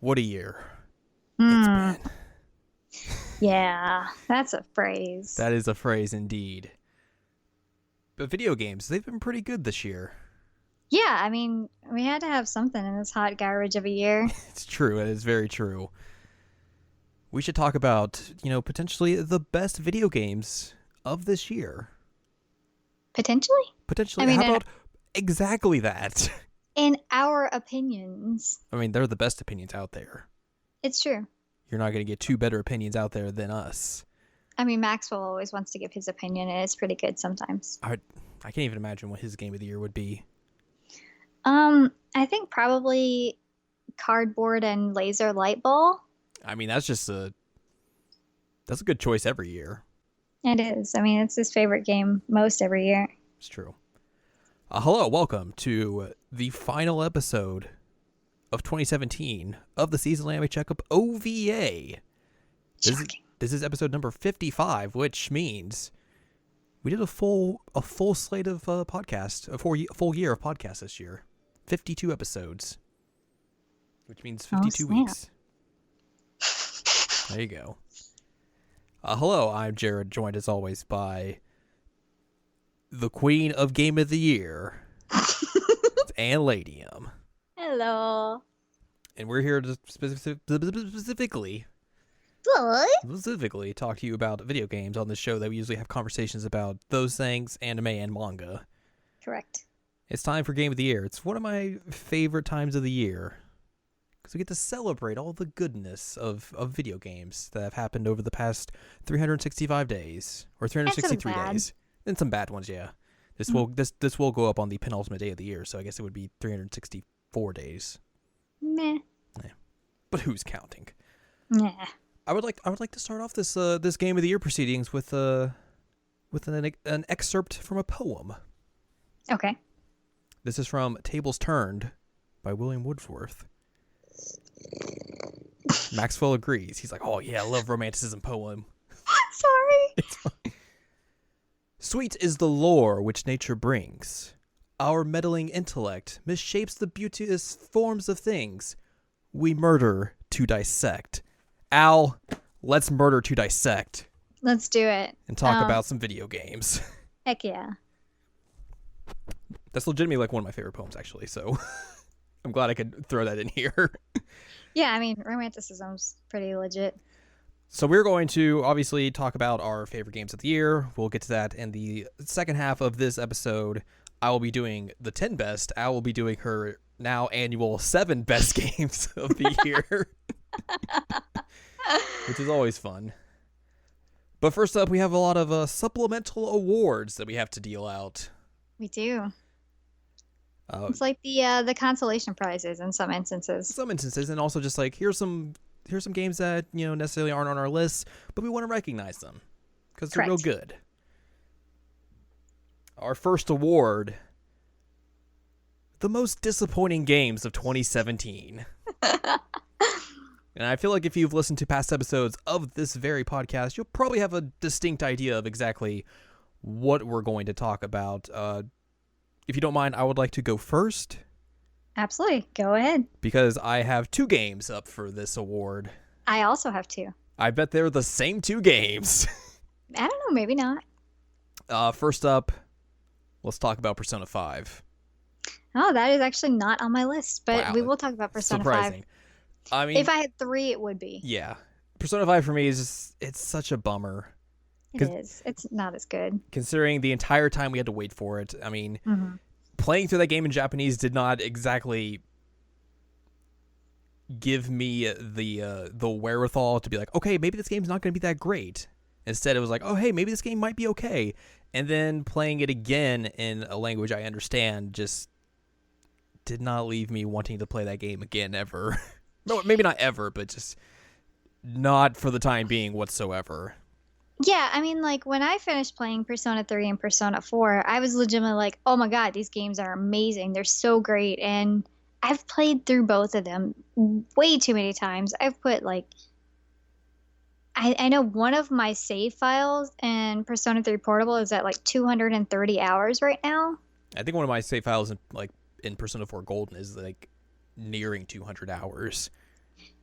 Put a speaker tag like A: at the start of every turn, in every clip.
A: What a year it's
B: Hmm.
A: been.
B: Yeah, that's a phrase.
A: That is a phrase indeed. But video games, they've been pretty good this year.
B: Yeah, I mean, we had to have something in this hot garbage of a year.
A: It's true. It is very true. We should talk about, potentially the best video games of this year.
B: Potentially? I
A: Potentially,
B: mean,
A: how about exactly that?
B: in our opinions,
A: I mean, they're the best opinions out there.
B: it's true.
A: You're not going to get two better opinions out there than us.
B: I mean, Maxwell always wants to give his opinion, and it's pretty good sometimes.
A: I can't even imagine what his game of the year would be.
B: I think probably cardboard and laser light ball.
A: I mean, that's a good choice every year.
B: It is. I mean, it's his favorite game most every year.
A: It's true. Hello, welcome to the final episode of 2017 of the seasonal anime checkup OVA.
B: Shocking.
A: This is episode number 55, which means we did a full slate of podcasts, a full year of podcasts this year. 52 episodes, which means 52 weeks. There you go. Hello, I'm Jared, joined as always by the queen of game of the year, it's Anne Ladyem.
B: Hello.
A: And we're here to specifically talk to you about video games on the show that we usually have conversations about those things, anime and manga.
B: Correct.
A: It's time for Game of the Year. It's one of my favorite times of the year because we get to celebrate all the goodness of video games that have happened over the past 365 days or 363 days. And some bad ones, yeah. This will go up on the penultimate day of the year, so I guess it would be 364 days.
B: Meh.
A: Yeah. But who's counting?
B: Nah.
A: I would like to start off this Game of the Year proceedings with an excerpt from a poem.
B: Okay.
A: This is from Tables Turned by William Wordsworth. Maxwell agrees. He's like, oh yeah, I love romanticism poem.
B: Sorry.
A: It's fine. Sweet is the lore which nature brings. Our meddling intellect misshapes the beauteous forms of things. We murder to dissect. Al, let's murder to dissect.
B: Let's do it.
A: And talk about some video games.
B: Heck yeah.
A: That's legitimately like one of my favorite poems, actually, so I'm glad I could throw that in here.
B: Yeah, I mean, romanticism's pretty legit.
A: So we're going to obviously talk about our favorite games of the year. We'll get to that in the second half of this episode. I will be doing the 10 best. Al will be doing her now annual 7 best games of the year, which is always fun. But first up, we have a lot of supplemental awards that we have to deal out.
B: We do. It's like the consolation prizes in some instances.
A: And also just like here's some games that necessarily aren't on our list, but we want to recognize them because they're real good. Our first award, the most disappointing games of 2017. And I feel like if you've listened to past episodes of this very podcast, you'll probably have a distinct idea of exactly what we're going to talk about. If you don't mind, I would like to go first.
B: Absolutely. Go ahead.
A: Because I have 2 games up for this award.
B: I also have 2.
A: I bet they're the same 2 games.
B: I don't know. Maybe not.
A: First up, let's talk about Persona 5.
B: Oh, that is actually not on my list, but
A: Wow,
B: we will talk about Persona
A: surprising.
B: 5.
A: I mean,
B: if I had 3, it would be.
A: Yeah. Persona 5 for me is just, it's such a bummer.
B: It is. It's not as good.
A: Considering the entire time we had to wait for it. I mean, playing through that game in Japanese did not exactly give me the wherewithal to be like, okay, maybe this game's not going to be that great. Instead, it was like, oh, hey, maybe this game might be okay. And then playing it again in a language I understand just did not leave me wanting to play that game again ever. No, maybe not ever, but just not for the time being whatsoever.
B: Yeah, I mean, like, when I finished playing Persona 3 and Persona 4, I was legitimately like, oh my god, these games are amazing. They're so great. And I've played through both of them way too many times. I've put, like, I know one of my save files in Persona 3 Portable is at, like, 230 hours right now.
A: I think one of my save files in Persona 4 Golden is, like, nearing 200 hours.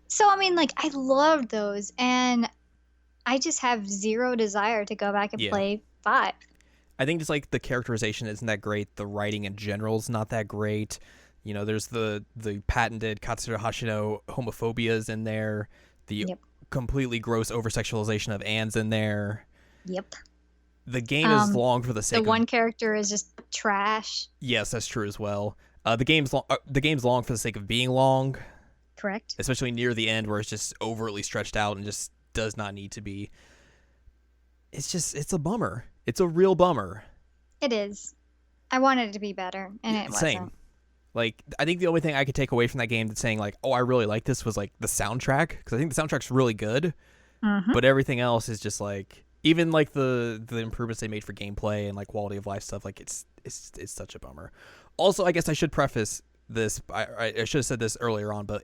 B: So I mean, like I loved those, and I just have zero desire to go back and
A: Yeah.
B: play 5.
A: I think just like the characterization isn't that great. The writing in general is not that great. You know, there's the patented Katsura Hashino homophobias in there. The
B: Yep.
A: completely gross over sexualization of Anne's in there.
B: Yep.
A: The game is
B: Um,
A: long for the
B: the
A: sake of.
B: one character is just trash.
A: Yes, that's true as well. The game's long for the sake of being long,
B: Correct.
A: especially near the end where it's just overtly stretched out and just does not need to be. It's a bummer. It's a real bummer.
B: It is. I wanted it to be better, and it
A: Same.
B: wasn't.
A: Like, I think the only thing I could take away from that game that's saying like, oh, I really like this was like the soundtrack, because I think the soundtrack's really good,
B: Mm-hmm.
A: but everything else is just like, even like the improvements they made for gameplay and like quality of life stuff, like it's such a bummer. Also, I guess I should preface this. I should have said this earlier on, but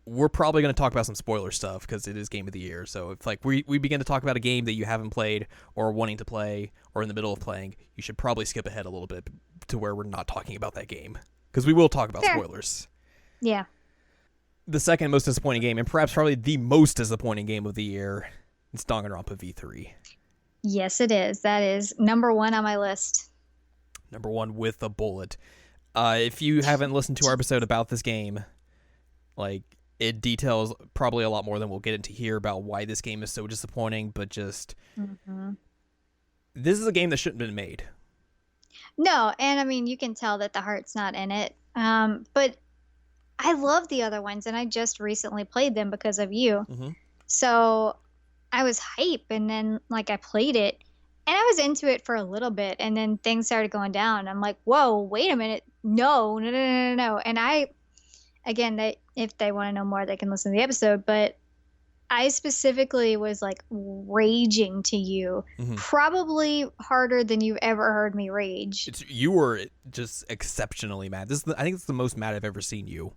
A: we're probably going to talk about some spoiler stuff because it is Game of the Year. So if like we begin to talk about a game that you haven't played or wanting to play or in the middle of playing, you should probably skip ahead a little bit to where we're not talking about that game, because we will talk about
B: Fair.
A: spoilers.
B: Yeah.
A: The second most disappointing game, and perhaps probably the most disappointing game of the year, is Danganronpa V3.
B: Yes, it is. That is number 1 on my list.
A: Number one with a bullet. If you haven't listened to our episode about this game, like, it details probably a lot more than we'll get into here about why this game is so disappointing, but just,
B: Mm-hmm.
A: this is a game that shouldn't have been made.
B: No, and I mean, you can tell that the heart's not in it. But I love the other ones, and I just recently played them because of you.
A: Mm-hmm.
B: So I was hype, and then like I played it, and I was into it for a little bit, and then things started going down. I'm like, whoa, wait a minute, no, no, no, no, no, no. And again, if they want to know more, they can listen to the episode. But I specifically was like raging to you,
A: Mm-hmm.
B: probably harder than you've ever heard me rage.
A: You were just exceptionally mad. I think it's the most mad I've ever seen you.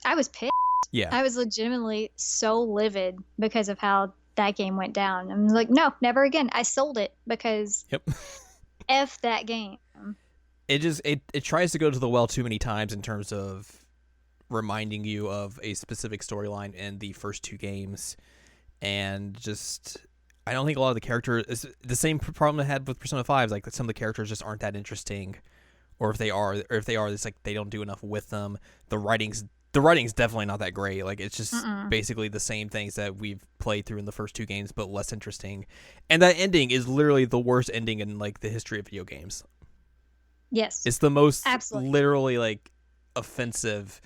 B: I was pissed.
A: Yeah.
B: I was legitimately so livid because of how that game went down. I'm like, no, never again. I sold it because
A: Yep.
B: F that game.
A: It tries to go to the well too many times in terms of reminding you of a specific storyline in the first two games, and just, I don't think a lot of the characters, the same problem I had with Persona 5 is like that some of the characters just aren't that interesting, or if they are, it's like they don't do enough with them. The writing's definitely not that great. Like, it's just basically the same things that we've played through in the first two games, but less interesting. And that ending is literally the worst ending in like the history of video games.
B: Yes.
A: It's the most
B: Absolutely.
A: literally like offensive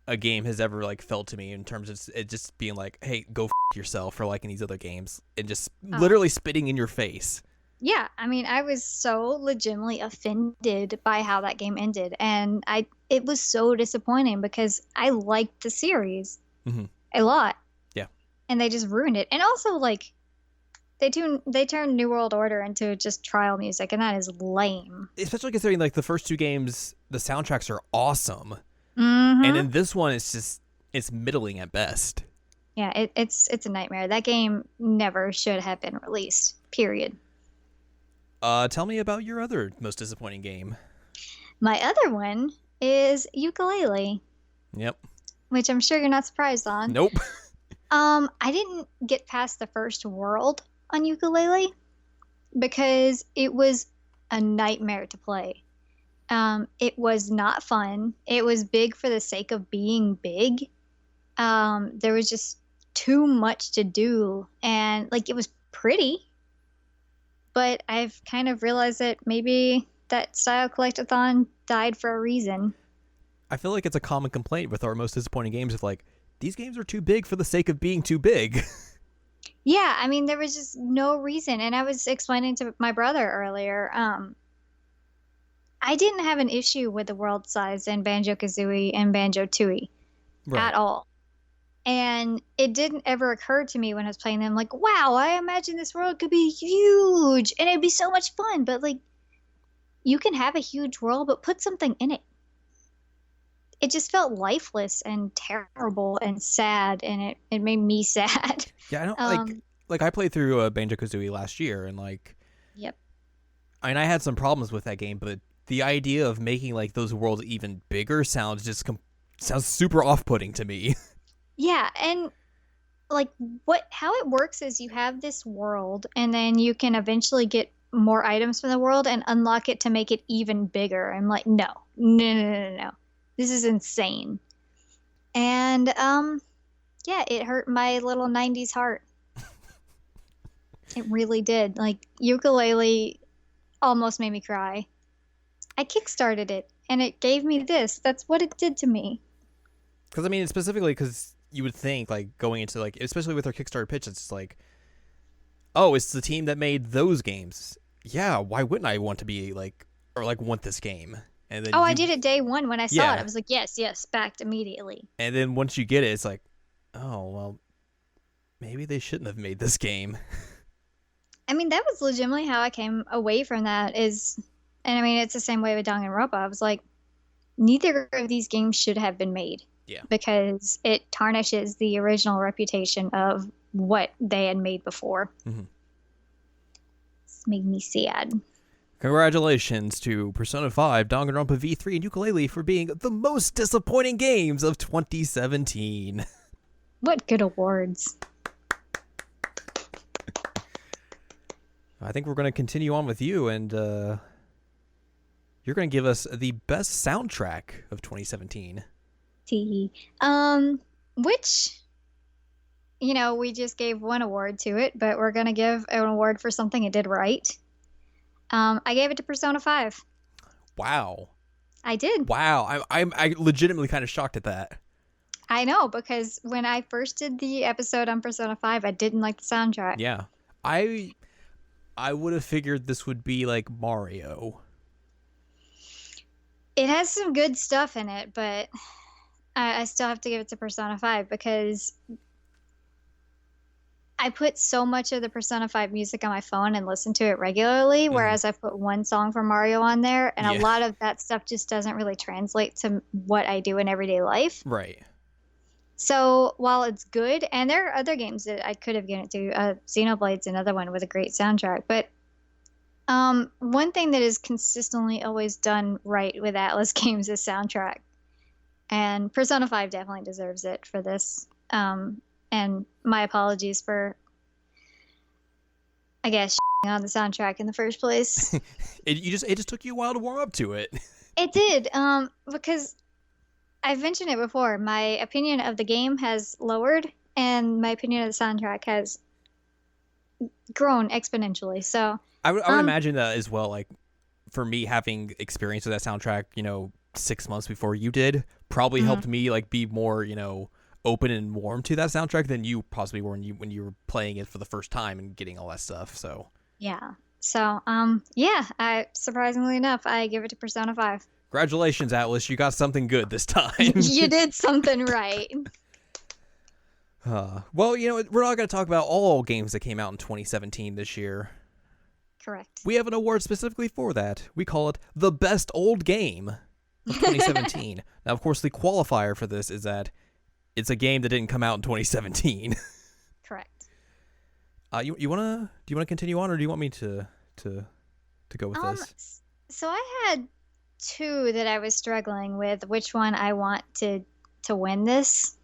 A: a game has ever like felt to me, in terms of it just being like, hey, go yourself for liking these other games, and just literally spitting in your face.
B: Yeah, I mean, I was so legitimately offended by how that game ended, and it was so disappointing because I liked the series a lot.
A: Yeah.
B: And they just ruined it. And also, like, they turned New World Order into just trial music, and that is lame.
A: Especially considering like the first two games, the soundtracks are awesome,
B: Mm-hmm.
A: and in this one, it's middling at best.
B: Yeah, it's a nightmare. That game never should have been released. Period.
A: Tell me about your other most disappointing game.
B: My other one is Ukulele,
A: Yep.
B: which I'm sure you're not surprised on.
A: Nope.
B: I didn't get past the first world on Ukulele because it was a nightmare to play. It was not fun. It was big for the sake of being big. There was just too much to do, and like it was pretty, but I've kind of realized that maybe that style collectathon died for a reason.
A: I feel like it's a common complaint with our most disappointing games of like, these games are too big for the sake of being too big.
B: Yeah, I mean, there was just no reason. And I was explaining to my brother earlier, I didn't have an issue with the world size in Banjo-Kazooie and Banjo-Tooie at all. And it didn't ever occur to me when I was playing them, like, wow, I imagine this world could be huge and it'd be so much fun. But, like, you can have a huge world, but put something in it. It just felt lifeless and terrible and sad, and it made me sad.
A: Yeah, I don't like I played through Banjo-Kazooie last year, and like,
B: Yep.
A: I mean, I had some problems with that game, but the idea of making like those worlds even bigger sounds super off-putting to me.
B: Yeah, and like how it works is you have this world and then you can eventually get more items from the world and unlock it to make it even bigger. I'm like, no, no, no, no, no, no. This is insane. And yeah, it hurt my little 90s heart. It really did. Like ukulele almost made me cry. I kickstarted it and it gave me this. That's what it did to me.
A: Because I mean, specifically because you would think like going into like, especially with their Kickstarter pitch, it's like, oh, it's the team that made those games. Yeah, why wouldn't I want to be like, or like want this game? And then
B: Oh, I did it day one when I saw it. I
A: yeah,
B: was like, yes, yes, backed immediately.
A: and then once you get it, it's like, oh well, maybe they shouldn't have made this game.
B: I mean, that was legitimately how I came away from that is, and I mean, it's the same way with Danganronpa. I was like, neither of these games should have been made
A: Yeah.
B: because it tarnishes the original reputation of what they had made before.
A: Mm-hmm.
B: It's made me sad.
A: Congratulations to Persona 5, Danganronpa V3, and Yooka-Laylee for being the most disappointing games of 2017.
B: What good awards.
A: I think we're going to continue on with you, and you're going to give us the best soundtrack of 2017.
B: Which, you know, we just gave one award to it, but we're going to give an award for something it did right. I gave it to Persona 5.
A: Wow.
B: I did.
A: Wow. I'm legitimately kind of shocked at that.
B: I know, because when I first did the episode on Persona 5, I didn't like the soundtrack.
A: Yeah. I would have figured this would be like Mario.
B: It has some good stuff in it, but I still have to give it to Persona 5 because I put so much of the Persona 5 music on my phone and listen to it regularly, whereas I put one song from Mario on there, and a lot of that stuff just doesn't really translate to what I do in everyday life.
A: Right.
B: So while it's good, and there are other games that I could have given it to, Xenoblade's another one with a great soundtrack, but one thing that is consistently always done right with Atlas games is soundtrack. And Persona 5 definitely deserves it for this. And my apologies for, I guess, on the soundtrack in the first place.
A: It just took you a while to warm up to it.
B: It did, because I've mentioned it before. My opinion of the game has lowered, and my opinion of the soundtrack has grown exponentially. So
A: I would imagine that as well. Like for me, having experience with that soundtrack, 6 months before you did, probably helped me like be more, open and warm to that soundtrack than you possibly were when you were playing it for the first time and getting all that stuff. So
B: yeah. So I surprisingly enough, I give it to Persona 5.
A: Congratulations, Atlas! You got something good this time.
B: You did something right.
A: Well, we're not going to talk about all games that came out in 2017 this year.
B: Correct.
A: We have an award specifically for that. We call it the best old game of 2017. Now, of course, the qualifier for this is that it's a game that didn't come out in 2017.
B: Correct.
A: Do you wanna continue on, or do you want me to go with this?
B: So I had two that I was struggling with which one I want to win this,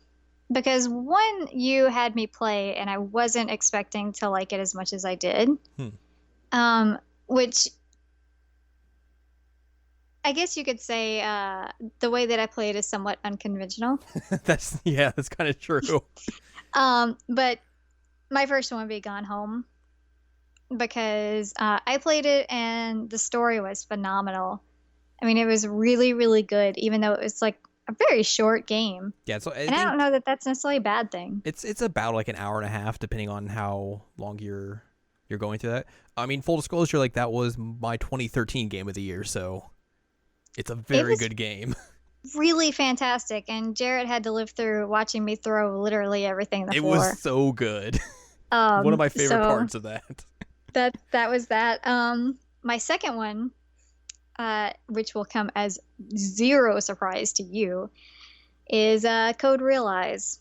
B: because one you had me play and I wasn't expecting to like it as much as I did. Which I guess you could say the way that I played is somewhat unconventional.
A: That's kind of true.
B: But my first one would be Gone Home, because I played it and the story was phenomenal. I mean, it was really, really good, even though it was like a very short game.
A: Yeah, so I
B: don't know that that's necessarily a bad thing.
A: It's about like an hour and a half, depending on how long you're going through that. I mean, full disclosure, like that was my 2013 game of the year, so it's a very good game.
B: Really fantastic, and Jarrett had to live through watching me throw literally everything on the floor. It
A: was so good. One of my favorite parts of that.
B: That was that. My second one, which will come as zero surprise to you, is Code Realize.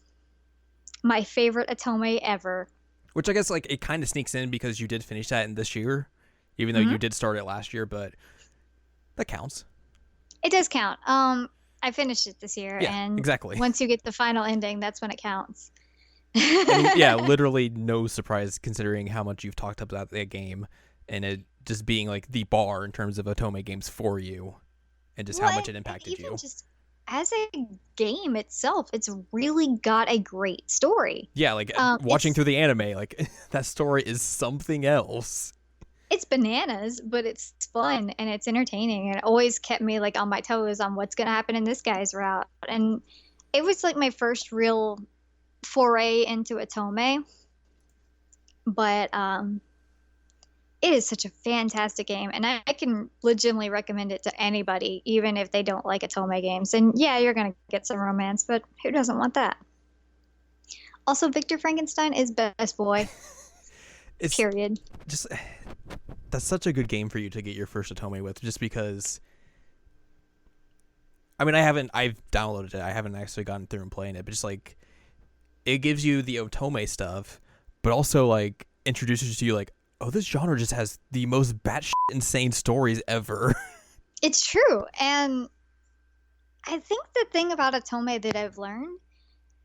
B: My favorite Otome ever.
A: Which I guess like it kind of sneaks in because you did finish that in this year, even though you did start it last year, but that counts.
B: It does count. I finished it this year,
A: Yeah,
B: and
A: exactly.
B: once you get the final ending, that's when it counts.
A: I mean, yeah, literally no surprise considering how much you've talked about that game and it just being like the bar in terms of Otome games for you and just how
B: Well,
A: much it
B: and
A: impacted
B: even
A: you.
B: just as a game itself, it's really got a great story.
A: Yeah, like watching through the anime, like that story is something else.
B: It's bananas, but it's fun and it's entertaining, and it always kept me like on my toes on what's gonna happen in this guy's route. And it was like my first real foray into Otome, but it is such a fantastic game, and I can legitimately recommend it to anybody, even if they don't like Otome games. And yeah, you're gonna get some romance, but who doesn't want that? Also, Victor Frankenstein is best boy.
A: It's
B: Period.
A: just that's such a good game for you to get your first Otome with, just because. I mean, I've downloaded it. I haven't actually gotten through and playing it, but just like it gives you the Otome stuff, but also like introduces you like, oh, this genre just has the most batshit insane stories ever.
B: It's true, and I think the thing about Otome that I've learned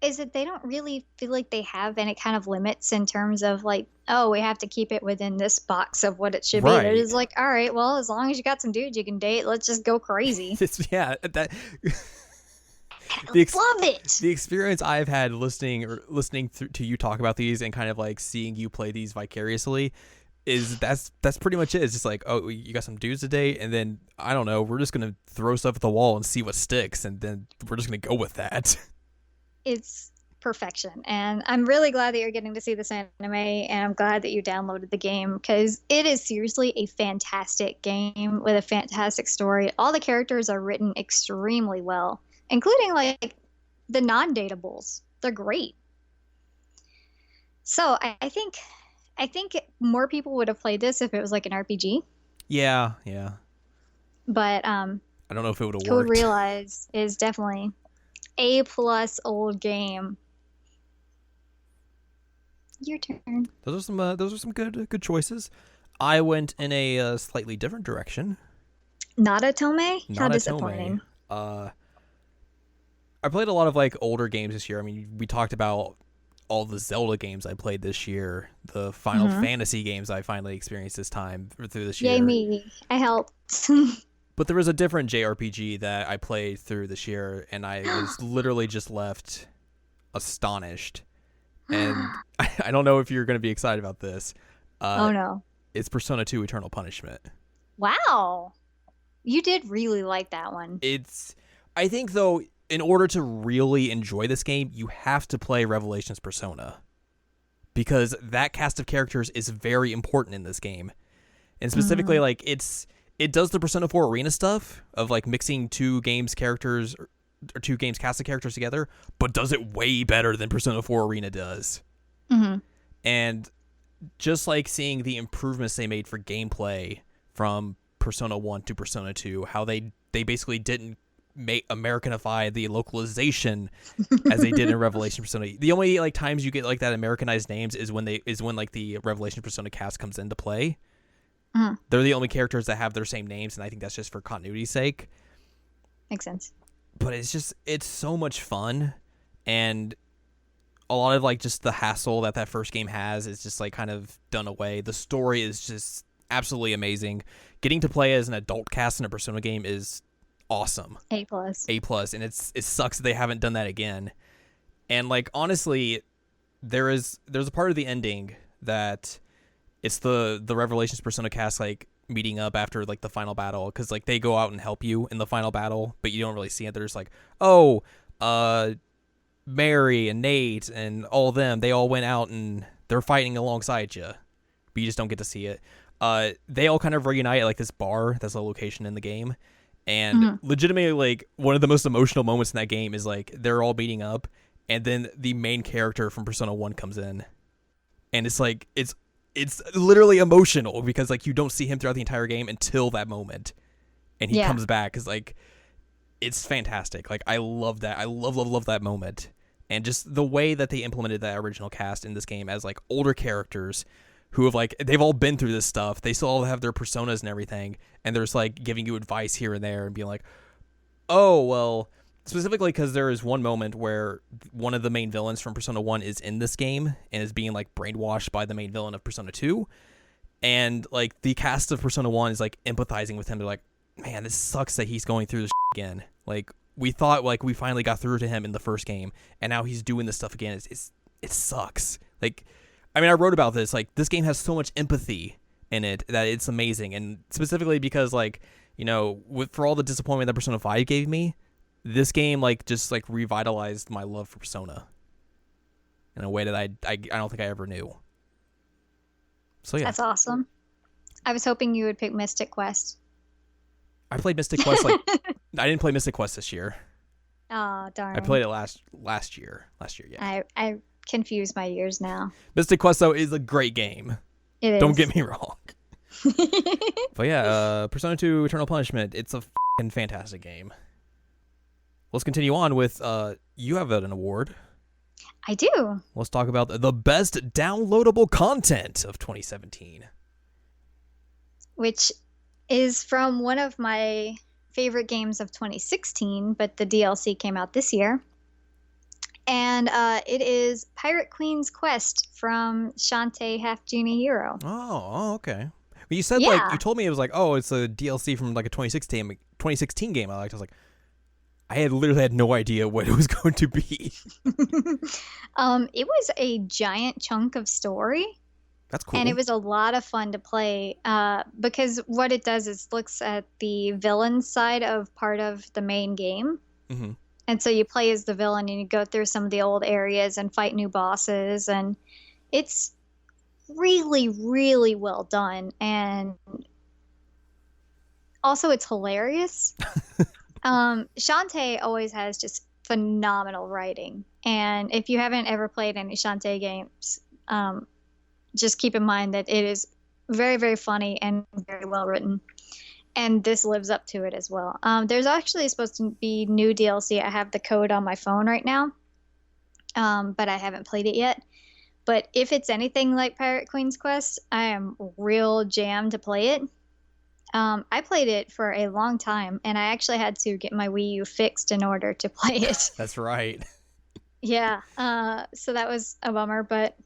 B: is that they don't really feel like they have any kind of limits in terms of like, oh, we have to keep it within this box of what it should be. They're just like, all right, well, as long as you got some dudes you can date, let's just go crazy.
A: Yeah, that.
B: Love it.
A: The experience I've had listening to you talk about these and kind of like seeing you play these vicariously is that's pretty much it. It's just like, oh, you got some dudes to date, and then I don't know, we're just gonna throw stuff at the wall and see what sticks, and then we're just gonna go with that.
B: It's perfection, and I'm really glad that you're getting to see this anime, and I'm glad that you downloaded the game because it is seriously a fantastic game with a fantastic story. All the characters are written extremely well, including like the non-datables. They're great. So I think more people would have played this if it was like an RPG.
A: Yeah.
B: But
A: I don't know if it would have
B: Code
A: worked.
B: Realize is definitely A+ old game. Your turn.
A: Those are some good choices. I went in a slightly different direction.
B: Not Otome? How
A: Not
B: disappointing.
A: Otome. I played a lot of like older games this year. I mean, we talked about all the Zelda games I played this year, the Final Fantasy games I finally experienced this time through this year.
B: Yay me. I helped.
A: But there was a different JRPG that I played through this year, and I was literally just left astonished. And I don't know if you're going to be excited about this.
B: Oh, no.
A: It's Persona 2 Eternal Punishment.
B: Wow. You did really like that one.
A: I think, though, in order to really enjoy this game, you have to play Revelations Persona. Because that cast of characters is very important in this game. And specifically, like, it does the Persona 4 Arena stuff of, like, mixing two games characters or two games cast of characters together, but does it way better than Persona 4 Arena does. And just like seeing the improvements they made for gameplay from Persona 1 to Persona 2, how they basically didn't make Americanify the localization as they did in Revelation Persona. The only like times you get like that Americanized names is when like the Revelation Persona cast comes into play. They're the only characters that have their same names, and I think that's just for continuity's sake.
B: Makes sense.
A: But it's so much fun, and a lot of like just the hassle that first game has is just like kind of done away. The story is just absolutely amazing. Getting to play as an adult cast in a Persona game is awesome.
B: A+.
A: And it sucks that they haven't done that again. And like honestly, there's a part of the ending that it's the Revelations Persona cast like meeting up after like the final battle, because like they go out and help you in the final battle, but you don't really see it. They're just like, oh, Mary and Nate and all of them, they all went out and they're fighting alongside you, but you just don't get to see it. They all kind of reunite at like this bar that's a location in the game, and legitimately like one of the most emotional moments in that game is like they're all meeting up, and then the main character from Persona 1 comes in, and it's like it's literally emotional because like you don't see him throughout the entire game until that moment, and he comes back. Is like it's fantastic. Like I love that. I love that moment, and just the way that they implemented that original cast in this game as like older characters who have like they've all been through this stuff. They still all have their personas and everything, and they're just like giving you advice here and there and being like, oh well, specifically because there is one moment where one of the main villains from Persona 1 is in this game and is being like brainwashed by the main villain of Persona 2. And like the cast of Persona 1 is like empathizing with him. They're like, man, this sucks that he's going through this again. Like we thought like we finally got through to him in the first game, and now he's doing this stuff again. It sucks. Like, I mean, I wrote about this. Like, this game has so much empathy in it that it's amazing. And specifically because, like, you know, for all the disappointment that Persona 5 gave me, this game, like, just, like, revitalized my love for Persona in a way that I don't think I ever knew. So, yeah.
B: That's awesome. I was hoping you would pick Mystic Quest.
A: I played Mystic Quest, like, I didn't play Mystic Quest this year.
B: Oh, darn.
A: I played it last year. Yeah.
B: I confuse my years now.
A: Mystic Quest, though, is a great game.
B: It is.
A: Don't get me wrong. But yeah, Persona 2 Eternal Punishment, it's a f***ing fantastic game. Let's continue on with, you have an award.
B: I do.
A: Let's talk about the best downloadable content of 2017.
B: Which is from one of my favorite games of 2016, but the DLC came out this year. And it is Pirate Queen's Quest from Shantae Half Genie Hero.
A: Oh, okay. Well, you said,
B: Yeah.
A: like, you told me it was like, oh, it's a DLC from, like, a 2016 game I liked. I was like, I had literally had no idea what it was going to be.
B: It was a giant chunk of story.
A: That's cool.
B: And it was a lot of fun to play because what it does is looks at the villain side of part of the main game.
A: Mm-hmm.
B: And so you play as the villain and you go through some of the old areas and fight new bosses. And it's really, really well done. And also it's hilarious. Shantae always has just phenomenal writing. And if you haven't ever played any Shantae games, just keep in mind that it is very, very funny and very well written. And this lives up to it as well. There's actually supposed to be new DLC. I have the code on my phone right now, but I haven't played it yet. But if it's anything like Pirate Queen's Quest, I am real jammed to play it. I played it for a long time, and I actually had to get my Wii U fixed in order to play it.
A: That's right.
B: Yeah, so that was a bummer, but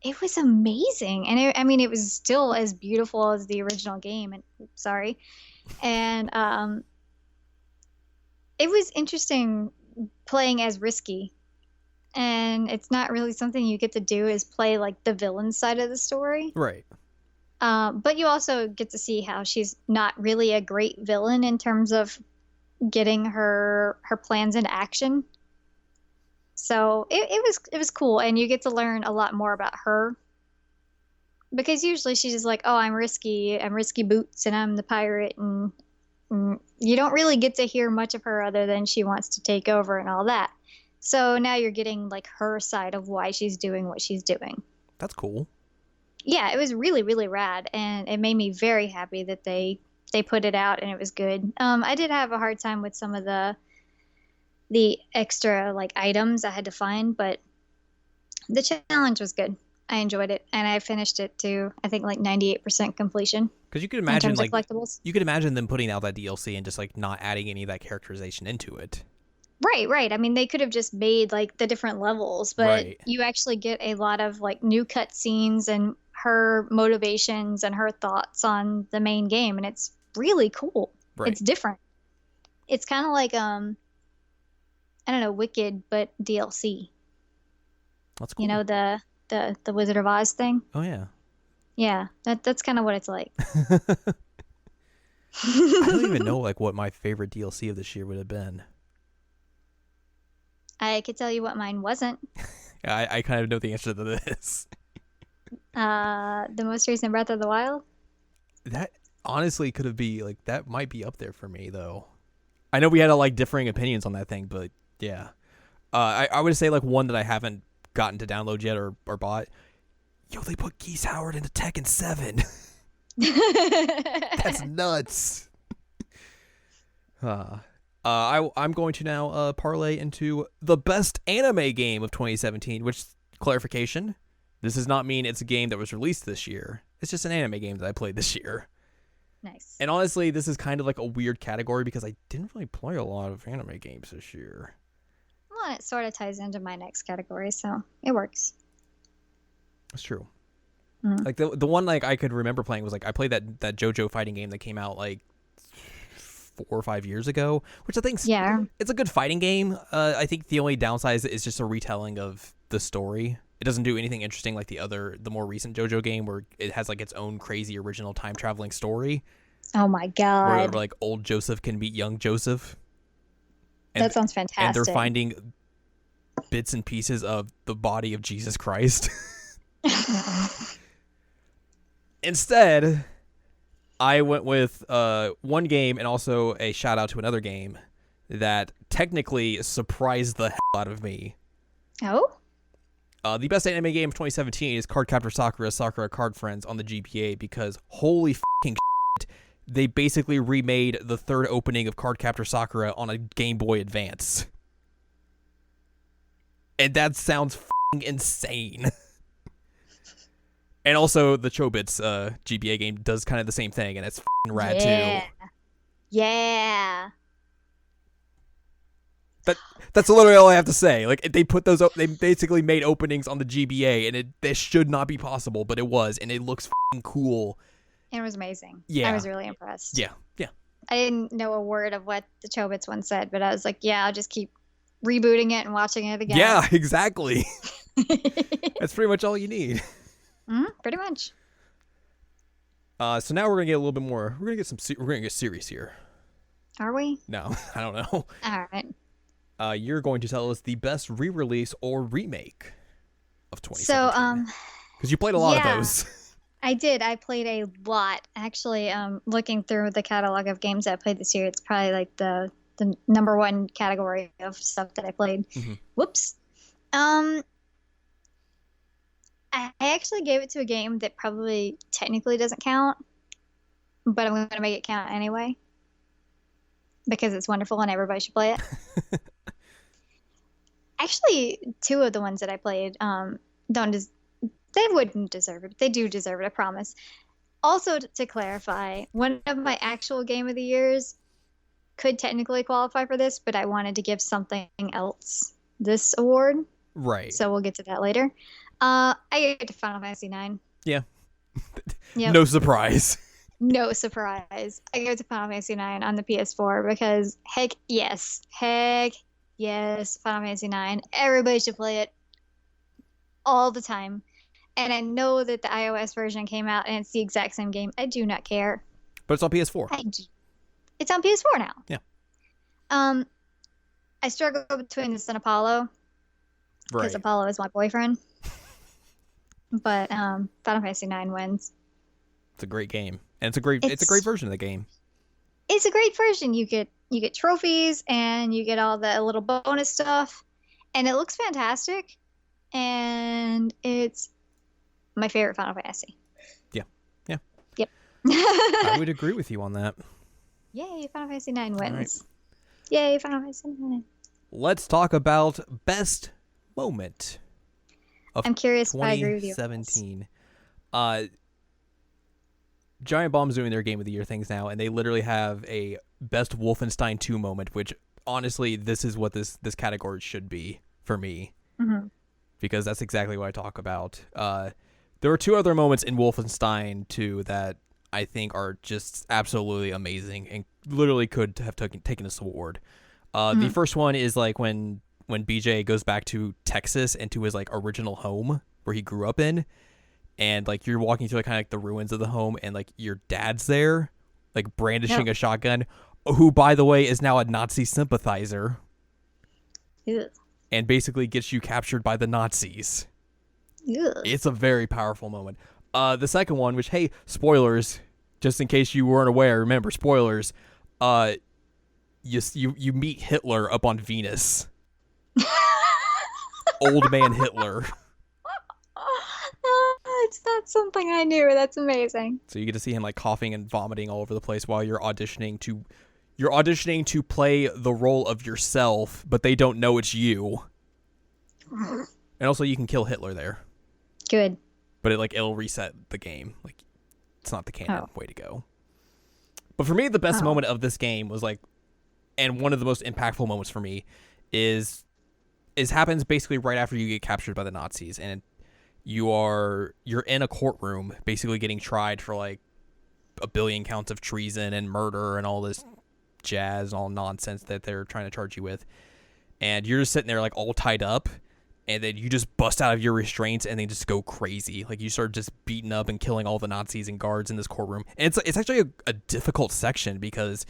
B: it was amazing. And it was still as beautiful as the original game. And sorry. And it was interesting playing as Risky. And it's not really something you get to do is play like the villain side of the story.
A: Right.
B: But you also get to see how she's not really a great villain in terms of getting her plans into action. So it was cool, and you get to learn a lot more about her. Because usually she's just like, oh, I'm Risky Boots, and I'm the pirate, and you don't really get to hear much of her other than she wants to take over and all that. So now you're getting like her side of why she's doing what she's doing.
A: That's cool.
B: Yeah, it was really, really rad, and it made me very happy that they put it out and it was good. I did have a hard time with some of the extra like items I had to find, but the challenge was good. I enjoyed it, and I finished it to I think like 98% completion.
A: Because you could imagine like
B: collectibles.
A: you could imagine them putting out that DLC and just like not adding any of that characterization into it.
B: Right. I mean, they could have just made like the different levels, but you actually get a lot of like new cutscenes and her motivations and her thoughts on the main game, and it's really cool.
A: Right.
B: It's different. It's kind of like I don't know, Wicked, but DLC.
A: That's cool.
B: You know, the Wizard of Oz thing?
A: Oh yeah.
B: Yeah, that's kind of what it's like.
A: I don't even know like what my favorite DLC of this year would have been.
B: I could tell you what mine wasn't.
A: I kind of know the answer to this.
B: The most recent Breath of the Wild?
A: That honestly could have be like that might be up there for me though. I know we had like differing opinions on that thing, but yeah. I would say like one that I haven't gotten to download yet or bought. Yo, they put Geese Howard into Tekken 7. That's nuts. I'm going to now parlay into the best anime game of 2017, which, clarification, this does not mean it's a game that was released this year. It's just an anime game that I played this year.
B: Nice.
A: And honestly, this is kind of like a weird category because I didn't really play a lot of anime games this year.
B: Well, and it sort of ties into my next category, so it works.
A: That's true.
B: Mm.
A: Like the one like I could remember playing was like I played that JoJo fighting game that came out like 4 or 5 years ago, which I think it's a good fighting game. I think the only downside is just a retelling of the story. It doesn't do anything interesting like the more recent JoJo game where it has like its own crazy original time traveling story.
B: Oh my god!
A: Where like old Joseph can meet young Joseph.
B: That sounds fantastic.
A: And they're finding bits and pieces of the body of Jesus Christ. Instead, I went with one game and also a shout out to another game that technically surprised the hell out of me.
B: Oh?
A: The best anime game of 2017 is Cardcaptor Sakura Card Friends on the GPA because holy fucking shit, they basically remade the third opening of Cardcaptor Sakura on a Game Boy Advance. And that sounds fucking insane. And also, the Chobits GBA game does kind of the same thing, and it's f***ing rad, too.
B: Yeah.
A: That's literally all I have to say. Like, they basically made openings on the GBA, and this should not be possible, but it was, and it looks f***ing cool.
B: And it was amazing.
A: Yeah.
B: I was really impressed.
A: Yeah.
B: I didn't know a word of what the Chobits one said, but I was like, yeah, I'll just keep rebooting it and watching it again.
A: Yeah, exactly. That's pretty much all you need.
B: Pretty much.
A: So now we're gonna get a little bit more. We're gonna get serious here.
B: Are we?
A: No, I don't know.
B: All right.
A: You're going to tell us the best re-release or remake of 2017.
B: So,
A: because you played a lot of those.
B: I did. I played a lot. Actually, looking through the catalog of games that I played this year, it's probably like the number one category of stuff that I played. Mm-hmm. Whoops. I actually gave it to a game that probably technically doesn't count, but I'm going to make it count anyway because it's wonderful and everybody should play it. Actually, two of the ones that I played they wouldn't deserve it, but they do deserve it, I promise. Also, to clarify, one of my actual Game of the Years could technically qualify for this, but I wanted to give something else this award.
A: Right.
B: So we'll get to that later. I gave it to Final Fantasy IX.
A: Yeah.
B: Yep.
A: No surprise.
B: No surprise. I gave it to Final Fantasy IX on the PS4 because heck yes, Final Fantasy IX. Everybody should play it all the time. And I know that the iOS version came out and it's the exact same game. I do not care.
A: But it's on PS4.
B: It's on PS4 now.
A: Yeah.
B: I struggle between this and Apollo. Because Apollo is my boyfriend. But Final Fantasy IX wins.
A: It's a great game. And it's a great version of the game.
B: It's a great version. You get trophies and you get all the little bonus stuff. And it looks fantastic. And it's my favorite Final Fantasy.
A: Yeah.
B: Yep.
A: I would agree with you on that.
B: Yay, Final Fantasy IX wins. Right. Yay, Final Fantasy IX.
A: Let's talk about best moment of
B: I'm curious if I agree with you.
A: 2017. Giant Bomb's doing their Game of the Year things now, and they literally have a best Wolfenstein 2 moment, which honestly, this is what this category should be for me.
B: Mm-hmm.
A: Because that's exactly what I talk about. There were two other moments in Wolfenstein 2 that I think are just absolutely amazing and literally could have taken this award. The first one is like when BJ goes back to Texas and to his like original home where he grew up in, and like you're walking through like kind of like the ruins of the home, and like your dad's there, like brandishing a shotgun, who by the way is now a Nazi sympathizer.
B: Ew.
A: And basically gets you captured by the Nazis.
B: Ew.
A: It's a very powerful moment. The second one, which, hey, spoilers, just in case you weren't aware, remember, spoilers, you meet Hitler up on Venus. Old man Hitler.
B: It's not something I knew. That's amazing.
A: So you get to see him like coughing and vomiting all over the place while you're auditioning to play the role of yourself, but they don't know it's you. And also you can kill Hitler there.
B: Good.
A: But it'll reset the game. Like, it's not the canon way to go. But for me, the best
B: Oh.
A: moment of this game was like, and one of the most impactful moments for me is happens basically right after you get captured by the Nazis, and you're in a courtroom basically getting tried for like a billion counts of treason and murder and all this jazz and all nonsense that they're trying to charge you with. And you're just sitting there like all tied up, and then you just bust out of your restraints and they just go crazy. Like you start just beating up and killing all the Nazis and guards in this courtroom. And it's actually a difficult section because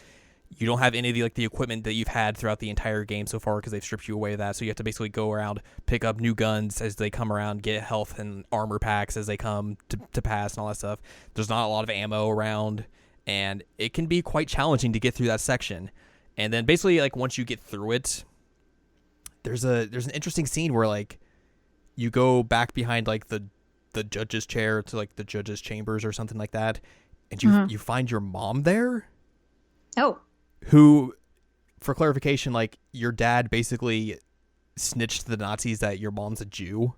A: you don't have any of the equipment that you've had throughout the entire game so far because they've stripped you away of that. So you have to basically go around, pick up new guns as they come around, get health and armor packs as they come to pass and all that stuff. There's not a lot of ammo around, and it can be quite challenging to get through that section. And then basically like once you get through it, there's an interesting scene where like you go back behind like the judge's chair to like the judge's chambers or something like that, and you find your mom there.
B: Oh.
A: Who, for clarification, like your dad basically snitched to the Nazis that your mom's a Jew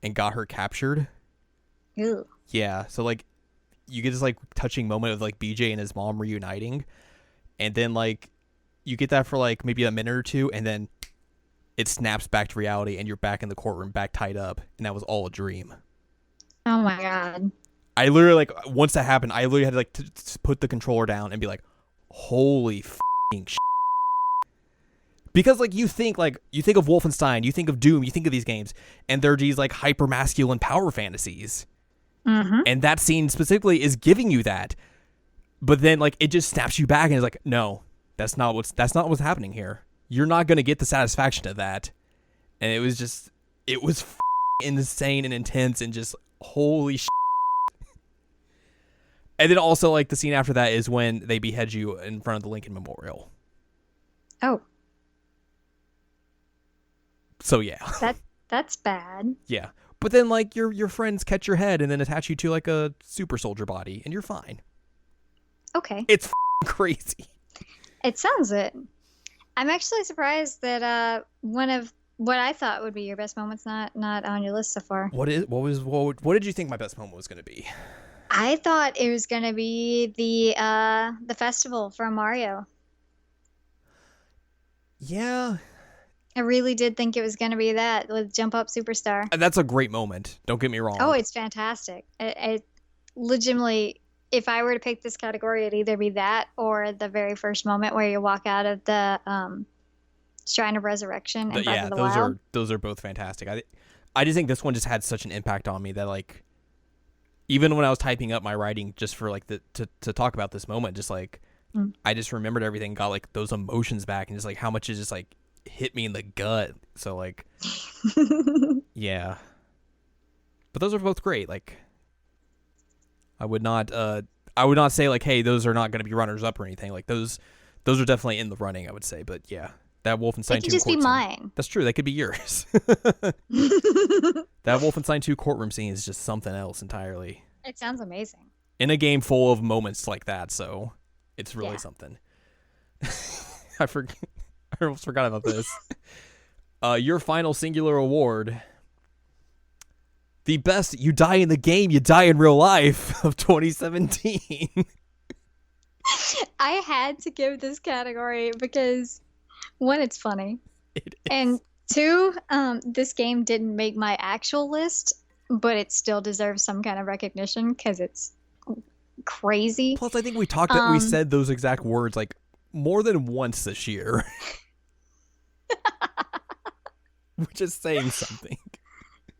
A: and got her captured.
B: Ew.
A: Yeah, so like you get this like touching moment of like BJ and his mom reuniting, and then like you get that for like maybe a minute or two, and then it snaps back to reality and you're back in the courtroom, back tied up, and that was all a dream.
B: Oh my god.
A: I literally like once that happened, I literally had to like to put the controller down and be like, holy f***ing shit. Because like you think of Wolfenstein, you think of Doom, you think of these games, and they're these like hyper masculine power fantasies.
B: Mm-hmm.
A: And that scene specifically is giving you that. But then like it just snaps you back and is like, no, that's not what's happening here. You're not gonna get the satisfaction of that. And it was insane and intense and just holy shit. And then also, like, the scene after that is when they behead you in front of the Lincoln Memorial.
B: Oh.
A: So, yeah.
B: That's bad.
A: Yeah. But then, like, your friends catch your head and then attach you to, like, a super soldier body, and you're fine.
B: Okay.
A: It's crazy.
B: It sounds it. I'm actually surprised that one of what I thought would be your best moments not on your list so far.
A: What did you think my best moment was going to be?
B: I thought it was gonna be the festival from Mario.
A: Yeah.
B: I really did think it was gonna be that with Jump Up Superstar.
A: That's a great moment. Don't get me wrong.
B: Oh, it's fantastic. I legitimately, if I were to pick this category, it'd either be that or the very first moment where you walk out of the Shrine of Resurrection and Breath of the Wild.
A: Those are both fantastic. I just think this one just had such an impact on me that like even when I was typing up my writing just for like to talk about this moment, just like I just remembered everything, got like those emotions back, and just like how much it just like hit me in the gut. So like, yeah. But those are both great. Like, I would not say like, hey, those are not going to be runners up or anything. Like those are definitely in the running, I would say. But yeah, that Wolfenstein 2
B: It could just be mine.
A: That's true. That could be yours. That Wolfenstein 2 courtroom scene is just something else entirely.
B: It sounds amazing.
A: In a game full of moments like that, so it's really something. I almost forgot about this. Your final singular award. The best you die in the game, you die in real life of 2017.
B: I had to give this category because one, it's funny. And two, this game didn't make my actual list, but it still deserves some kind of recognition because it's crazy.
A: Plus, I think we said those exact words like more than once this year. Which is saying something.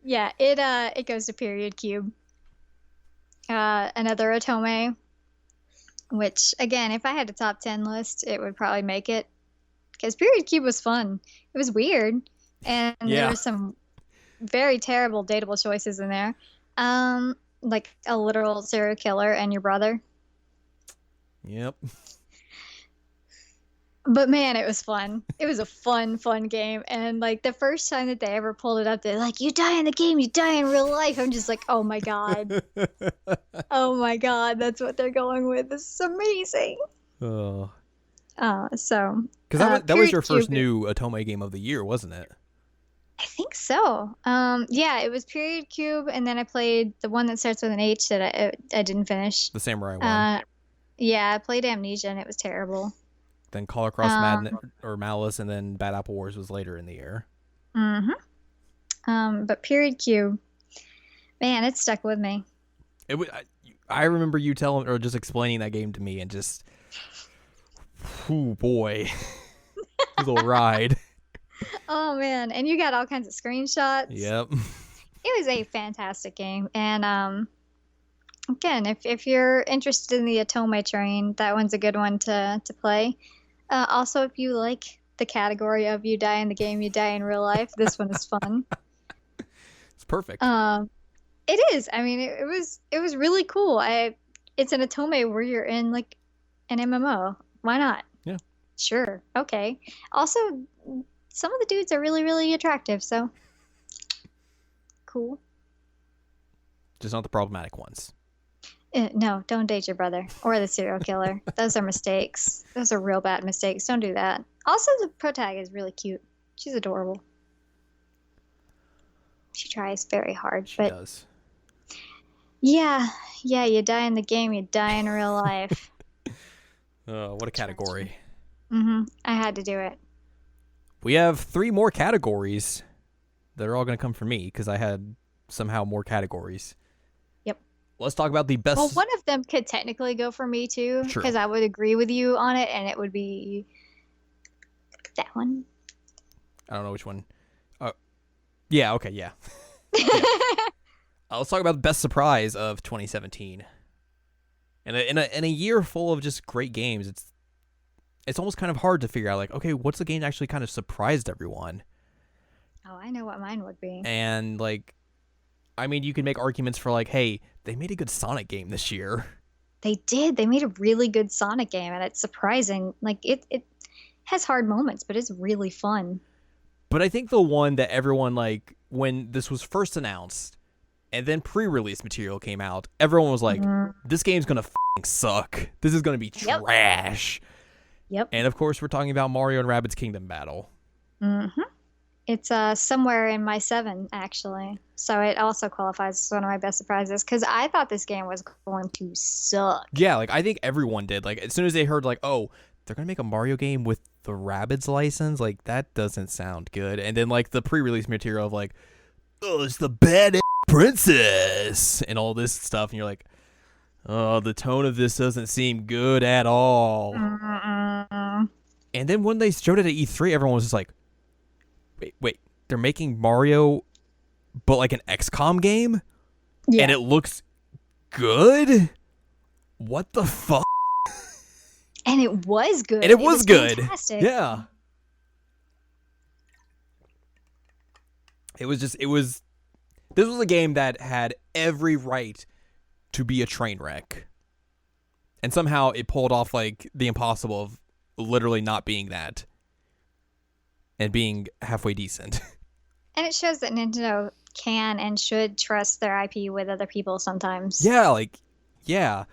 B: Yeah, it goes to Period Cube. Another Otome, which again, if I had a top 10 list, it would probably make it. Because Period Cube was fun. It was weird. And there were some very terrible dateable choices in there. Like a literal serial killer and your brother.
A: Yep.
B: But man, it was fun. It was a fun game. And like the first time that they ever pulled it up, they're like, you die in the game, you die in real life. I'm just like, oh my God. Oh my God. That's what they're going with. This is amazing.
A: Oh.
B: Because
A: that was your first new Otome game of the year, wasn't it?
B: I think so. Yeah, it was Period Cube, and then I played the one that starts with an H that I didn't finish.
A: The Samurai one.
B: Yeah, I played Amnesia and it was terrible.
A: Then Color Cross Madness or Malice, and then Bad Apple Wars was later in the year.
B: Mm-hmm. But Period Q, man, it stuck with me.
A: I remember you telling or just explaining that game to me, and just, oh boy, it was a ride.
B: Oh man, and you got all kinds of screenshots.
A: Yep.
B: It was a fantastic game, and again, if you're interested in the Otome train, that one's a good one to play. Also, if you like the category of you die in the game, you die in real life, this one is fun.
A: It's perfect.
B: It is. I mean, it was really cool. It's an Otome where you're in like an MMO. Why not?
A: Yeah.
B: Sure. Okay. Also, some of the dudes are really, really attractive, so cool.
A: Just not the problematic ones.
B: No, don't date your brother or the serial killer. Those are mistakes. Those are real bad mistakes. Don't do that. Also, the protagonist is really cute. She's adorable. She tries very hard.
A: She does.
B: Yeah, you die in the game, you die in real life.
A: Oh, what a category.
B: I had to do it.
A: We have 3 more categories that are all going to come from me because I had somehow more categories.
B: Yep.
A: Let's talk about the best.
B: Well, one of them could technically go for me too, because I would agree with you on it, and it would be that one.
A: I don't know which one. Yeah, okay, yeah. Yeah. Let's talk about the best surprise of 2017. And in a year full of just great games, it's almost kind of hard to figure out, like, okay, what's the game that actually kind of surprised everyone?
B: Oh, I know what mine would be.
A: And, like, I mean, you can make arguments for, like, hey, they made a good Sonic game this year.
B: They did. They made a really good Sonic game, and it's surprising. Like, it has hard moments, but it's really fun.
A: But I think the one that everyone, like, when this was first announced, and then pre-release material came out, everyone was like, this game's gonna f***ing suck. This is gonna be trash.
B: Yep.
A: And, of course, we're talking about Mario and Rabbids Kingdom Battle.
B: Mm-hmm. It's somewhere in my 7, actually. So it also qualifies as one of my best surprises, because I thought this game was going to suck.
A: Yeah, like, I think everyone did. Like, as soon as they heard, like, oh, they're going to make a Mario game with the Rabbids license, like, that doesn't sound good. And then, like, the pre-release material of, like, oh, it's the bad princess and all this stuff. And you're like, oh, the tone of this doesn't seem good at all. And then when they showed it at E3, everyone was just like, wait, they're making Mario, but like an XCOM game? Yeah. And it looks good? What the fuck?
B: And it was good.
A: And it was good.
B: Fantastic.
A: Yeah. This was a game that had every right to be a train wreck. And somehow it pulled off, like, the impossible of literally not being that. And being halfway decent.
B: And it shows that Nintendo can and should trust their IP with other people sometimes.
A: Yeah,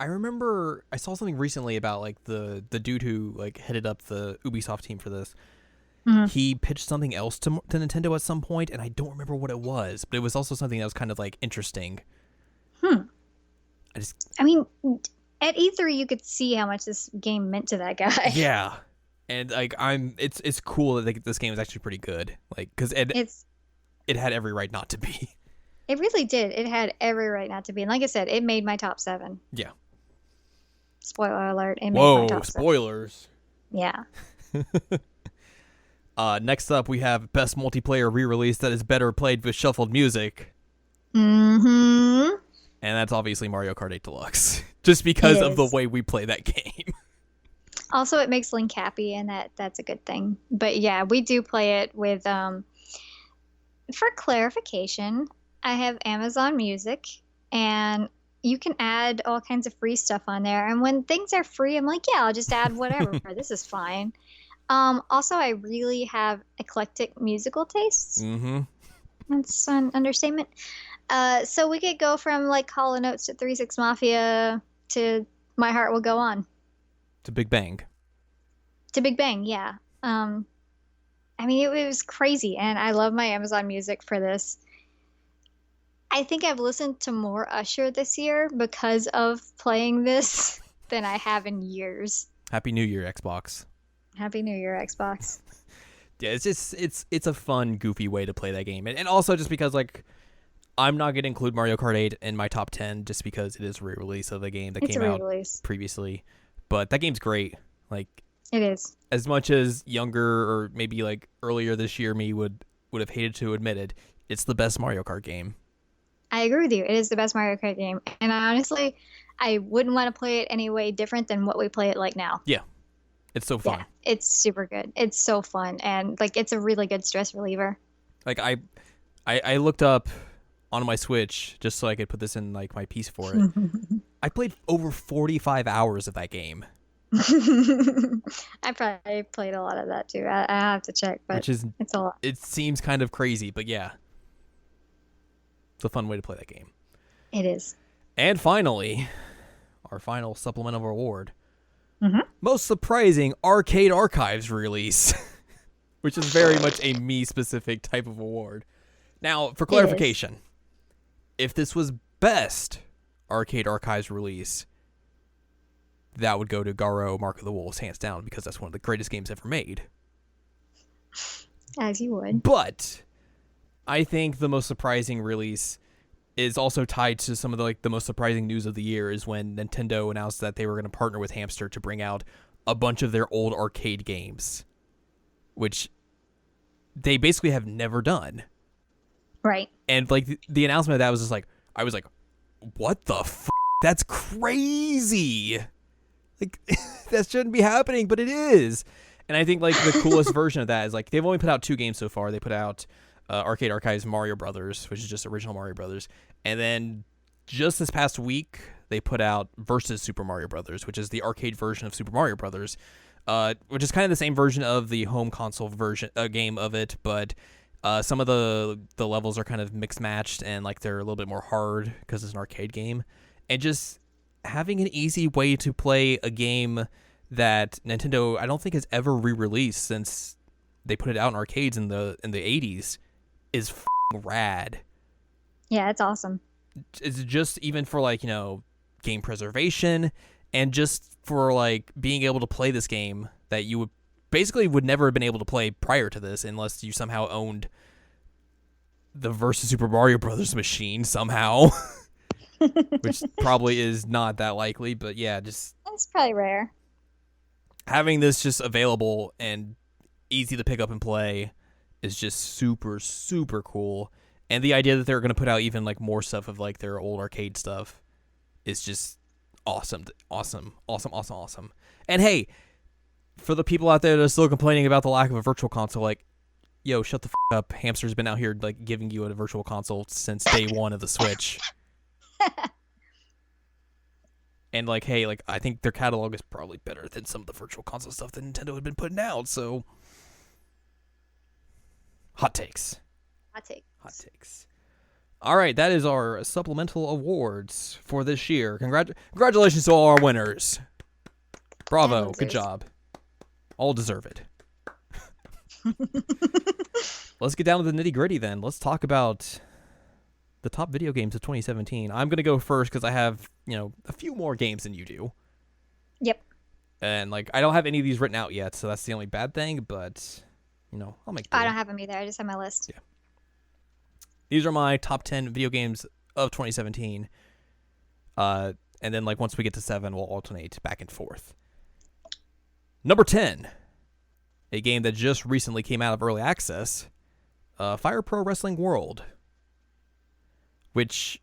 A: I remember I saw something recently about, like, the dude who, like, headed up the Ubisoft team for this. Mm-hmm. He pitched something else to Nintendo at some point, and I don't remember what it was, but it was also something that was kind of, like, interesting.
B: I mean, at E3 you could see how much this game meant to that guy.
A: Yeah. And, like, it's cool that this game is actually pretty good. Like, because it had every right not to be.
B: It really did. It had every right not to be. And like I said, it made my top 7.
A: Yeah.
B: Spoiler alert. It made my top 7.
A: Spoilers.
B: Yeah.
A: Next up, we have Best Multiplayer Re-Release that is better played with shuffled music.
B: Mm-hmm.
A: And that's obviously Mario Kart 8 Deluxe. Just because of the way we play that game.
B: Also, it makes Link happy, and that's a good thing. But yeah, we do play it with, for clarification, I have Amazon Music, and you can add all kinds of free stuff on there. And when things are free, I'm like, yeah, I'll just add whatever. This is fine. Also, I really have eclectic musical tastes. Mm-hmm. That's an understatement. So we could go from, like, Hall & Oates to 3 6 Mafia to My Heart Will Go On.
A: To Big Bang.
B: To Big Bang, yeah. I mean, it was crazy, and I love my Amazon Music for this. I think I've listened to more Usher this year because of playing this than I have in years.
A: Happy New Year, Xbox.
B: Happy New Year, Xbox.
A: Yeah, it's just it's a fun, goofy way to play that game, and also just because like I'm not gonna include Mario Kart 8 in my top 10 just because it is a re-release of the game that
B: It's a
A: came out
B: re-release.
A: previously, but that game's great. Like
B: It is.
A: as much as younger or maybe like earlier this year me would have hated to admit it, it's the best Mario Kart game.
B: I agree with you. It is the best Mario Kart game. And honestly, I wouldn't want to play it any way different than what we play it like now.
A: Yeah, it's so fun.
B: Yeah, it's super good. It's so fun. And like it's a really good stress reliever.
A: Like I looked up on my Switch just so I could put this in like my piece for it. I played over 45 hours of that game.
B: I probably played a lot of that too. I have to check, but
A: Which is,
B: it's a lot.
A: it seems kind of crazy, but yeah. It's a fun way to play that game.
B: It is.
A: And finally, our final supplemental award.
B: Mm-hmm.
A: Most surprising Arcade Archives release, which is very much a me-specific type of award. Now, for clarification, if this was best Arcade Archives release, that would go to Garo Mark of the Wolves, hands down, because that's one of the greatest games ever made.
B: As you would.
A: But I think the most surprising release is also tied to some of the most surprising news of the year is when Nintendo announced that they were going to partner with Hamster to bring out a bunch of their old arcade games, which they basically have never done.
B: Right.
A: And like the announcement of that was just like, I was like, what the f***? That's crazy. Like that shouldn't be happening, but it is. And I think like the coolest version of that is like they've only put out 2 games so far. They put out Arcade Archives Mario Brothers, which is just original Mario Brothers, and then just this past week they put out Versus Super Mario Brothers, which is the arcade version of Super Mario Brothers, which is kind of the same version of the home console version game of it, but some of the levels are kind of mixed matched and like they're a little bit more hard because it's an arcade game, and just having an easy way to play a game that Nintendo I don't think has ever re-released since they put it out in arcades in the 80s is rad.
B: Yeah, it's awesome.
A: It's just even for like, game preservation and just for like being able to play this game that you would never have been able to play prior to this unless you somehow owned the Versus Super Mario Brothers machine somehow. Which probably is not that likely, but yeah, just
B: It's probably rare.
A: having this just available and easy to pick up and play is just super, super cool. And the idea that they're going to put out even like more stuff of like their old arcade stuff is just awesome. Awesome. And hey, for the people out there that are still complaining about the lack of a virtual console, like, yo, shut the up. Hamster's been out here like giving you a virtual console since day one of the Switch. And like, hey, like I think their catalog is probably better than some of the virtual console stuff that Nintendo had been putting out. So, hot takes.
B: Hot
A: takes. All right, that is our supplemental awards for this year. Congratulations to all our winners. Bravo, good job. All deserve it. Let's get down to the nitty gritty then. Let's talk about the top video games of 2017. I'm going to go first because I have, a few more games than you do.
B: Yep.
A: And, like, I don't have any of these written out yet, so that's the only bad thing, but, I'll make do.
B: I don't have them either. I just have my list.
A: Yeah. These are my top 10 video games of 2017. And then, like, once we get to 7, we'll alternate back and forth. Number 10, a game that just recently came out of early access, Fire Pro Wrestling World, which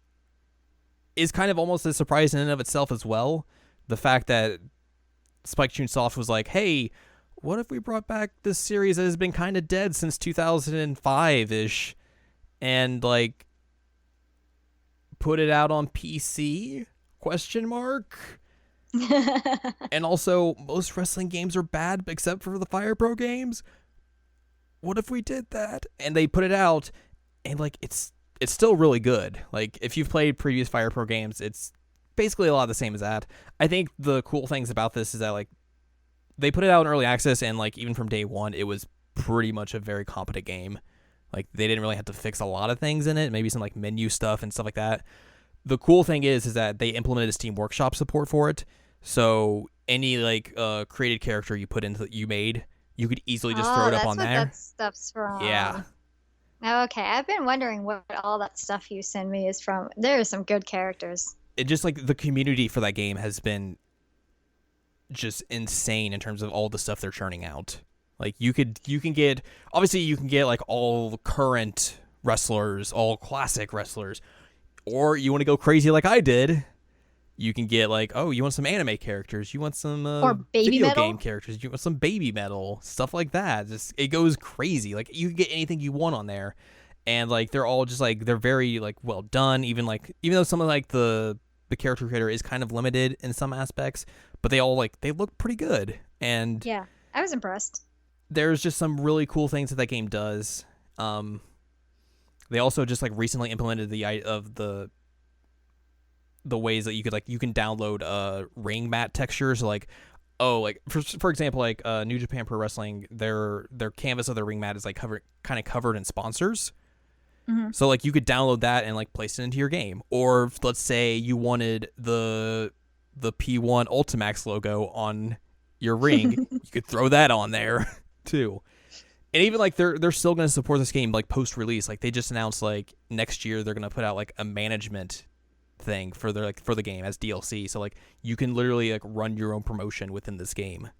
A: is kind of almost a surprise in and of itself as well. The fact that Spike Chunsoft was like, hey, what if we brought back this series that has been kind of dead since 2005-ish and, like, put it out on PC? ? And also, most wrestling games are bad except for the Fire Pro games. What if we did that? And they put it out, and, like, it's still really good. Like, if you've played previous Fire Pro games, it's basically a lot the same as that. I think the cool things about this is that, like, they put it out in early access, and, like, even from day one, it was pretty much a very competent game. Like they didn't really have to fix a lot of things in it, maybe some like menu stuff and stuff like that. The cool thing is that they implemented a Steam Workshop support for it. So any like created character you put into you made, you could easily just throw it up on there.
B: That stuff's from.
A: Yeah.
B: Okay, I've been wondering what all that stuff you send me is from. There are some good characters.
A: It just like the community for that game has been just insane in terms of all the stuff they're churning out. Like you can get like all current wrestlers, all classic wrestlers, or you want to go crazy like I did. You can get like, oh, you want some anime characters, you want some
B: or
A: video game characters, you want some baby metal, stuff like that. Just it goes crazy. Like you can get anything you want on there, and like they're all just like they're very like well done. Even though some of like the character creator is kind of limited in some aspects, but they all like they look pretty good. And
B: yeah, I was impressed.
A: There's just some really cool things that game does. They also just like recently implemented the ways that you can download ring mat textures. Like for example, like New Japan Pro Wrestling, their canvas of their ring mat is like covered in sponsors.
B: Mm-hmm.
A: So like you could download that and like place it into your game. Or let's say you wanted the P1 Ultimax logo on your ring, you could throw that on there too. And even like they're still going to support this game like post release. Like they just announced like next year they're going to put out like a management thing for the game as DLC. So like you can literally like run your own promotion within this game,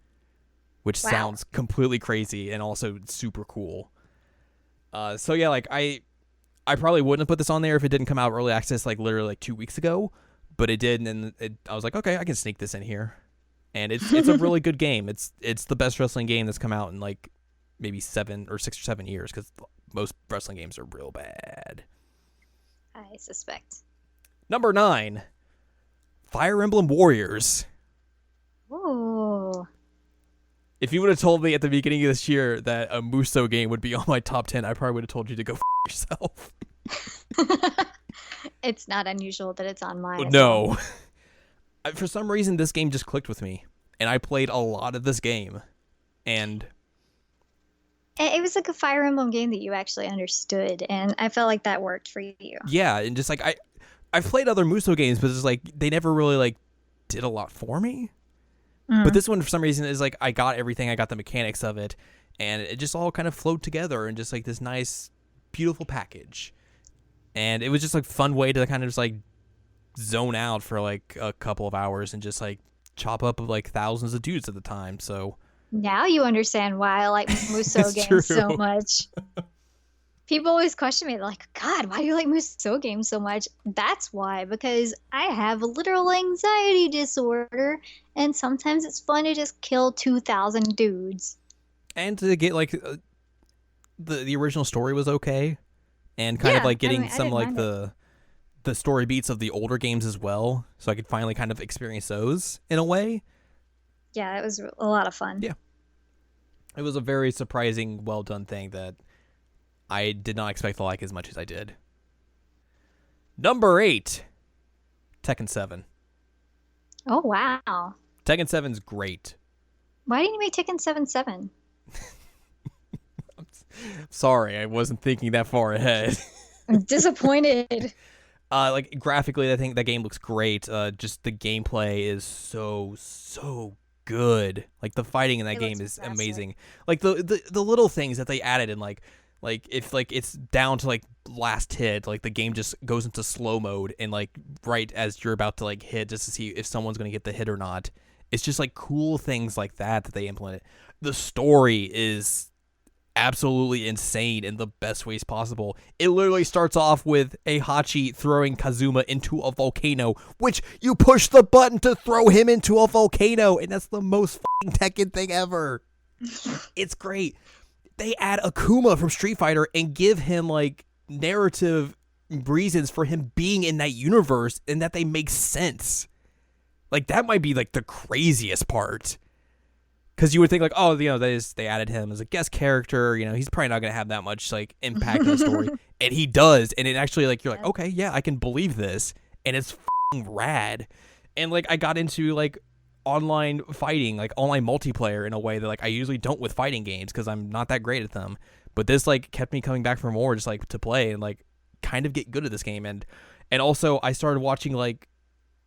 A: which sounds completely crazy and also super cool. So yeah, like I probably wouldn't have put this on there if it didn't come out early access like literally like 2 weeks ago, but it did, and I was like, okay, I can sneak this in here. And it's a really good game. It's the best wrestling game that's come out in like maybe 6 or 7 years, because most wrestling games are real bad.
B: I suspect.
A: Number 9, Fire Emblem Warriors.
B: Ooh.
A: If you would have told me at the beginning of this year that a Muso game would be on my top 10, I probably would have told you to go yourself.
B: It's not unusual that it's on mine.
A: No. For some reason, this game just clicked with me, and I played a lot of this game, and
B: it was like a Fire Emblem game that you actually understood, and I felt like that worked for you.
A: Yeah, and just like I've played other Muso games, but it's like they never really like did a lot for me. But this one, for some reason, is like I got everything, I got the mechanics of it, and it just all kind of flowed together in just like this nice, beautiful package. And it was just like a fun way to kind of just like zone out for like a couple of hours and just like chop up like thousands of dudes at the time. So
B: now you understand why I like Muso games so much. People always question me, like, God, why do you like Muso games so much? That's why, because I have a literal anxiety disorder, and sometimes it's fun to just kill 2,000 dudes.
A: And to get like the original story was okay, and kind of like getting some like the story beats of the older games as well, so I could finally kind of experience those in a way.
B: Yeah, it was a lot of fun.
A: Yeah. It was a very surprising, well done thing that I did not expect to like as much as I did. Number 8, Tekken 7.
B: Oh, wow.
A: Tekken 7's great.
B: Why didn't you make Tekken 7
A: I'm sorry, I wasn't thinking that far ahead.
B: I'm disappointed.
A: Like graphically, I think that game looks great. Just the gameplay is so good. Like the fighting in that game is amazing. Like the little things that they added in like if like it's down to like last hit, like the game just goes into slow mode, and like right as you're about to like hit just to see if someone's gonna get the hit or not. It's just like cool things like that they implemented. The story is absolutely insane in the best ways possible. It literally starts off with a Hachi throwing Kazuma into a volcano, which you push the button to throw him into a volcano, and that's the most fucking Tekken thing ever. It's great. They add Akuma from Street Fighter and give him like narrative reasons for him being in that universe, and that they make sense. Like that might be like the craziest part. Because you would think like, oh, you know, they added him as a guest character. You know, he's probably not going to have that much like impact on the story, and he does. And it actually like you're like, okay, yeah, I can believe this, and it's f***ing rad. And like I got into like online fighting, like online multiplayer in a way that like I usually don't with fighting games because I'm not that great at them. But this like kept me coming back for more, just like to play and like kind of get good at this game. And also I started watching like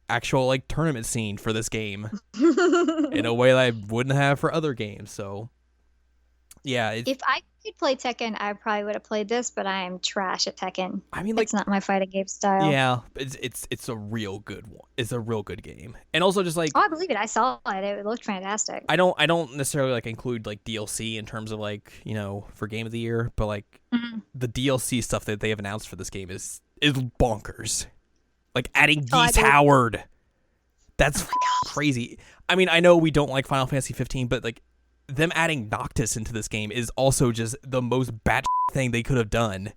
A: actual like tournament scene for this game in a way that I wouldn't have for other games. So yeah,
B: If I could play Tekken, I probably would have played this, but I am trash at Tekken.
A: I mean, like,
B: It's not my fighting game style.
A: yeah, it's a real good one. It's a real good game, and also just like
B: Oh, I believe it. I saw it. It looked fantastic.
A: I don't necessarily like include like DLC in terms of like for game of the year, but like the DLC stuff that they have announced for this game is bonkers. Like adding Geese Howard, that's crazy. I mean, I know we don't like Final Fantasy 15, but like them adding Noctis into this game is also just the most bat thing they could have done.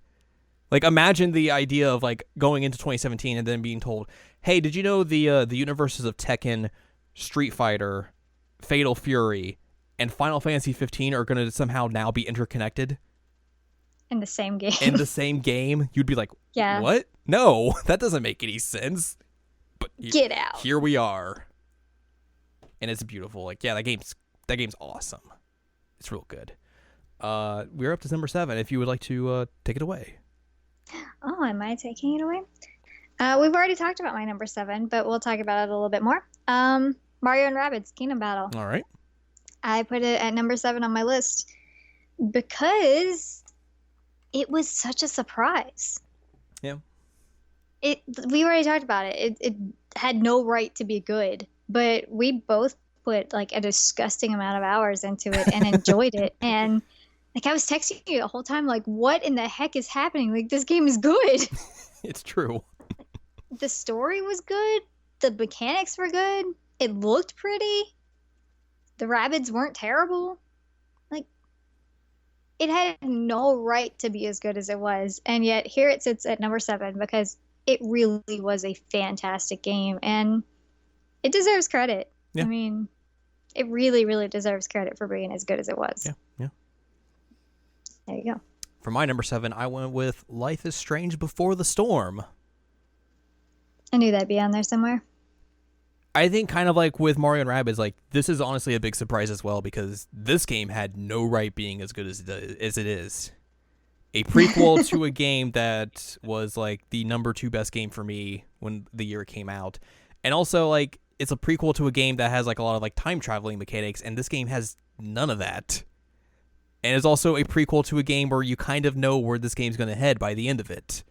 A: Like, imagine the idea of like going into 2017 and then being told, "Hey, did you know the universes of Tekken, Street Fighter, Fatal Fury, and Final Fantasy 15 are going to somehow now be interconnected
B: in the same game?"
A: In the same game, you'd be like,
B: yeah,
A: what? No, that doesn't make any sense. But
B: get out.
A: Here we are, and it's beautiful. Like, yeah, that game's awesome. It's real good. We're up to number 7. If you would like to take it away.
B: Oh, am I taking it away? We've already talked about my number 7, but we'll talk about it a little bit more. Mario and Rabbids Kingdom Battle.
A: All right.
B: I put it at number 7 on my list because it was such a surprise.
A: Yeah.
B: We already talked about it. It had no right to be good, but we both put like a disgusting amount of hours into it and enjoyed it. And like I was texting you the whole time, like, what in the heck is happening? Like, this game is good.
A: It's true.
B: The story was good. The mechanics were good. It looked pretty. The Rabbids weren't terrible. Like, it had no right to be as good as it was. And yet here it sits at number 7 because it really was a fantastic game. And it deserves credit.
A: Yeah.
B: I mean, it really, really deserves credit for being as good as it was.
A: Yeah, yeah.
B: There you go.
A: For my number 7, I went with Life is Strange Before the Storm.
B: I knew that'd be on there somewhere.
A: I think kind of like with Mario and Rabbids, like this is honestly a big surprise as well because this game had no right being as good as it is. A prequel to a game that was like the number 2 best game for me when the year it came out. And also like it's a prequel to a game that has like a lot of like time traveling mechanics, and this game has none of that. And it's also a prequel to a game where you kind of know where this game's going to head by the end of it.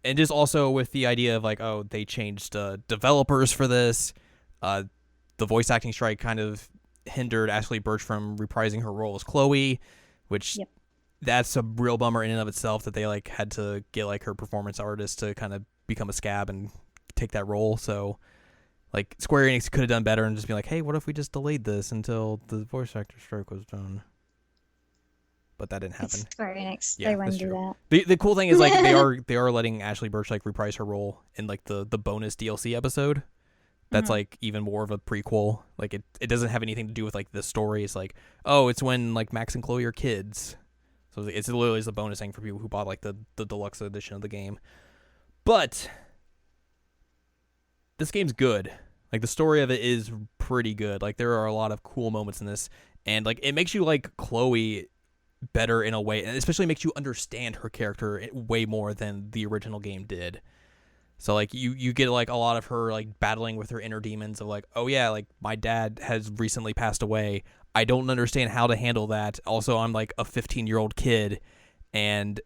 A: And just also with the idea of like, oh, they changed developers for this. The voice acting strike kind of hindered Ashley Birch from reprising her role as Chloe, which that's a real bummer in and of itself that they like had to get like her performance artist to kind of become a scab and take that role. So like Square Enix could have done better and just be like, hey, what if we just delayed this until the voice actor strike was done? But that didn't happen.
B: It's Square Enix.
A: Yeah,
B: they wouldn't do that.
A: The cool thing is like they are letting Ashley Birch like reprise her role in like the bonus DLC episode. That's like even more of a prequel. Like it doesn't have anything to do with like the story. It's like, oh, it's when like Max and Chloe are kids. So it's literally just a bonus thing for people who bought like the deluxe edition of the game. But this game's good. Like the story of it is pretty good. Like there are a lot of cool moments in this, and like it makes you like Chloe better in a way, and especially makes you understand her character way more than the original game did. So like you get like a lot of her like battling with her inner demons of like, oh yeah, like my dad has recently passed away. I don't understand how to handle that. Also, I'm like a 15-year-old kid and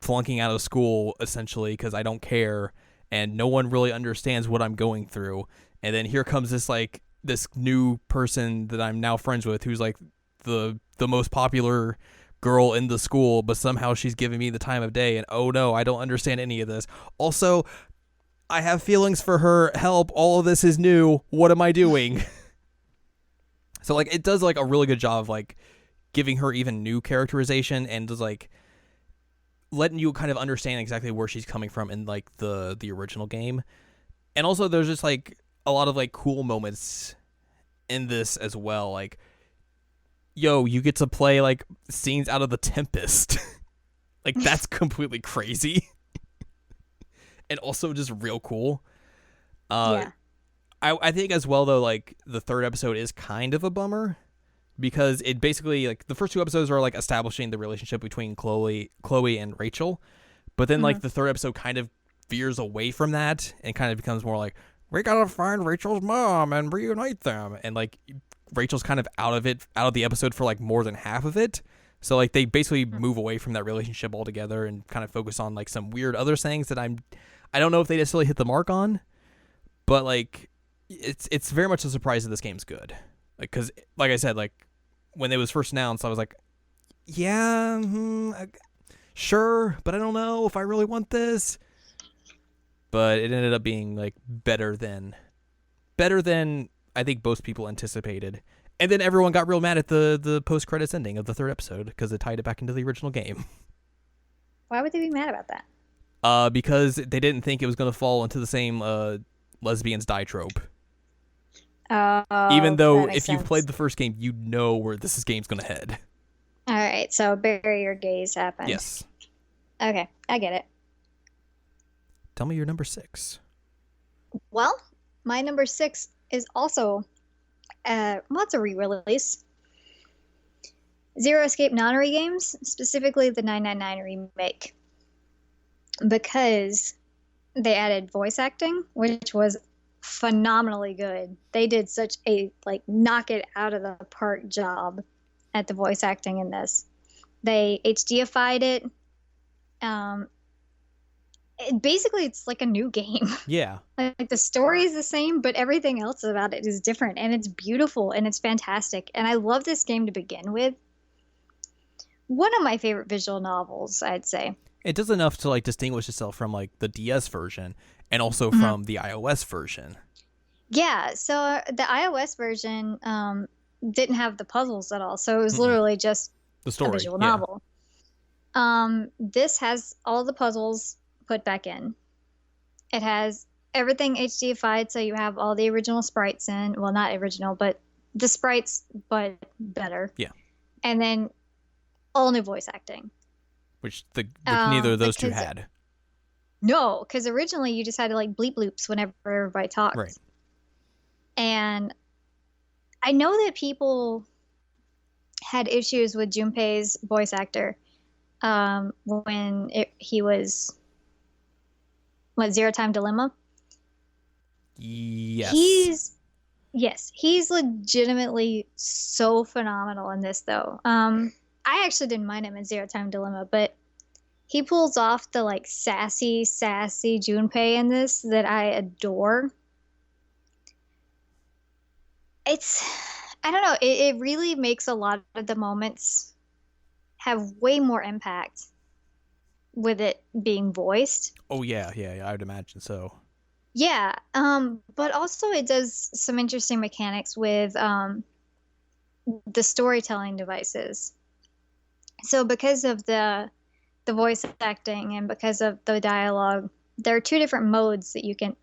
A: flunking out of school essentially because I don't care, and no one really understands what I'm going through. And then here comes this new person that I'm now friends with who's like the most popular girl in the school, but somehow she's giving me the time of day, and oh no, I don't understand any of this. Also, I have feelings for her. Help, all of this is new. What am I doing? So like it does like a really good job of like giving her even new characterization and just like letting you kind of understand exactly where she's coming from in like the original game. And also there's just like a lot of like cool moments in this as well. Like, yo, you get to play like scenes out of The Tempest. Like that's completely crazy. And also just real cool. Yeah. I think as well though, like the third episode is kind of a bummer because it basically, like, the first two episodes are like establishing the relationship between Chloe and Rachel, but then like the third episode kind of veers away from that and kind of becomes more like, we gotta find Rachel's mom and reunite them, and like Rachel's kind of out of the episode for like more than half of it. So like they basically move away from that relationship altogether and kind of focus on like some weird other things that I don't know if they necessarily hit the mark on, but like it's very much a surprise that this game's good. Like, cause like I said, like when it was first announced, I was like, yeah, sure, but I don't know if I really want this. But it ended up being like better than I think most people anticipated. And then everyone got real mad at the post-credits ending of the third episode because it tied it back into the original game.
B: Why would they be mad about that?
A: Because they didn't think it was going to fall into the same lesbians die trope. Even though if you've played the first game, you know where this game's going to head.
B: All right, so bury your gaze happened.
A: Yes.
B: Okay, I get it.
A: Tell me your number 6.
B: Well, my number 6 is also, it's a re-release. Zero Escape Non-Re games, specifically the 999 remake. Because they added voice acting, which was phenomenally good. They did such a, like, knock it out of the park job at the voice acting in this. They HDified it. Basically it's like a new game.
A: Yeah.
B: Like the story is the same, but everything else about it is different, and it's beautiful and it's fantastic. And I love this game to begin with. One of my favorite visual novels, I'd say.
A: It does enough to like distinguish itself from like the DS version and also from the iOS version. Yeah,
B: so the iOS version didn't have the puzzles at all, so it was literally just
A: the story,
B: a visual novel. This has all the puzzles put back in. It has everything HDified, so you have all the original sprites in. Well, not original, but the sprites, but better.
A: Yeah.
B: And then all new voice acting.
A: Which neither of those two had.
B: No, because originally you just had to like bleep loops whenever everybody talked.
A: Right.
B: And I know that people had issues with Junpei's voice actor when he was... What, Zero Time Dilemma?
A: Yes.
B: He's legitimately so phenomenal in this, though. I actually didn't mind him in Zero Time Dilemma, but he pulls off the like sassy Junpei in this that I adore. I don't know, it really makes a lot of the moments have way more impact with it being voiced.
A: Oh yeah, I would imagine so.
B: Yeah, but also it does some interesting mechanics with the storytelling devices. So because of the voice acting and because of the dialogue, there are 2 different modes that you can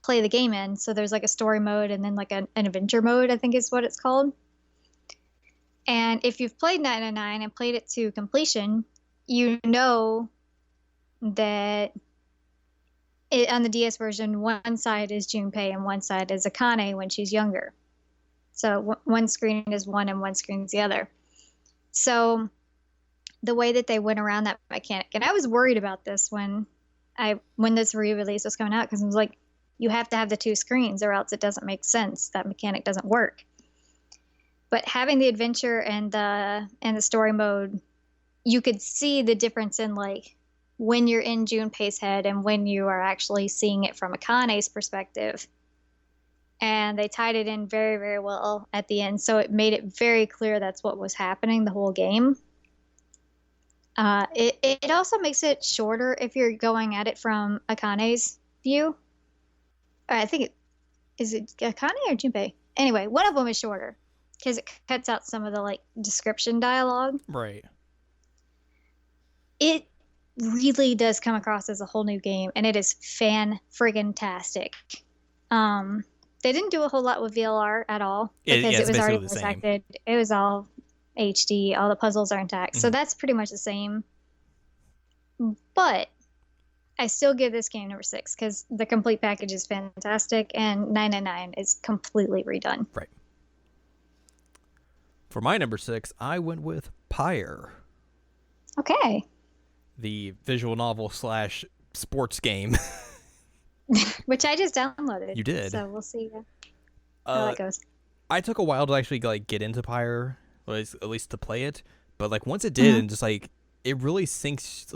B: play the game in. So there's like a story mode and then like an adventure mode, I think is what it's called. And if you've played 999 and played it to completion, you know that on the DS version, one side is Junpei and one side is Akane when she's younger. So one screen is one and one screen is the other. So the way that they went around that mechanic, and I was worried about this when this re-release was coming out, because I was like, you have to have the 2 screens or else it doesn't make sense. That mechanic doesn't work. But having the adventure and the story mode, you could see the difference in like when you're in Junpei's head and when you are actually seeing it from Akane's perspective. And they tied it in very, very well at the end. So it made it very clear that's what was happening the whole game. It also makes it shorter if you're going at it from Akane's view. I think is it Akane or Junpei? Anyway, one of them is shorter because it cuts out some of the like description dialogue.
A: Right.
B: It really does come across as a whole new game, and it is fan-friggin-tastic. They didn't do a whole lot with VLR at all because it was already voice acted. It was all HD. All the puzzles are intact. So that's pretty much the same. But I still give this game number 6 because the complete package is fantastic, and 999 is completely redone.
A: Right. For my number 6, I went with Pyre,
B: Okay.
A: the visual novel slash sports game.
B: Which I just downloaded.
A: You did.
B: So we'll see how that goes.
A: I took a while to actually like get into Pyre, at least to play it. But like once it did, and just like it really sinks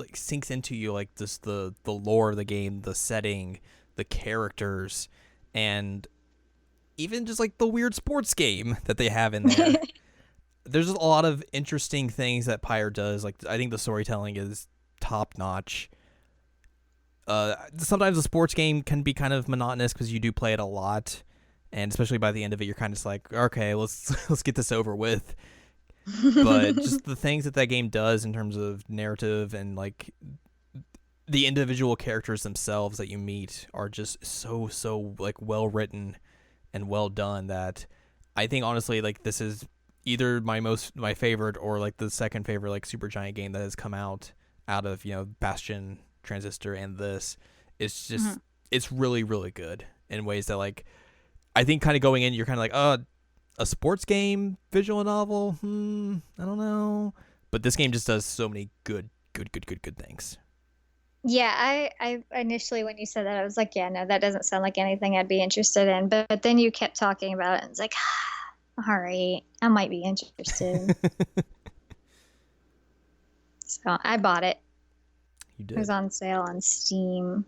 A: into you, like just the lore of the game, the setting, the characters, and even just like the weird sports game that they have in there. There's a lot of interesting things that Pyre does. Like I think the storytelling is top notch. Sometimes a sports game can be kind of monotonous because you do play it a lot, and especially by the end of it, you're kind of just like, okay, let's get this over with. But just the things that game does in terms of narrative and like the individual characters themselves that you meet are just so like well written and well done that I think honestly like this is either my favorite or like the second favorite like Supergiant game that has come out of Bastion, Transistor, and this. It's just it's really really good in ways that like I think kind of going in you're kind of like a sports game visual novel, I don't know, but this game just does so many good things.
B: Yeah, I initially when you said that I was like, yeah, no, that doesn't sound like anything I'd be interested in, but then you kept talking about it and it's like, all right, I might be interested. So I bought it.
A: You did.
B: It was on sale on Steam.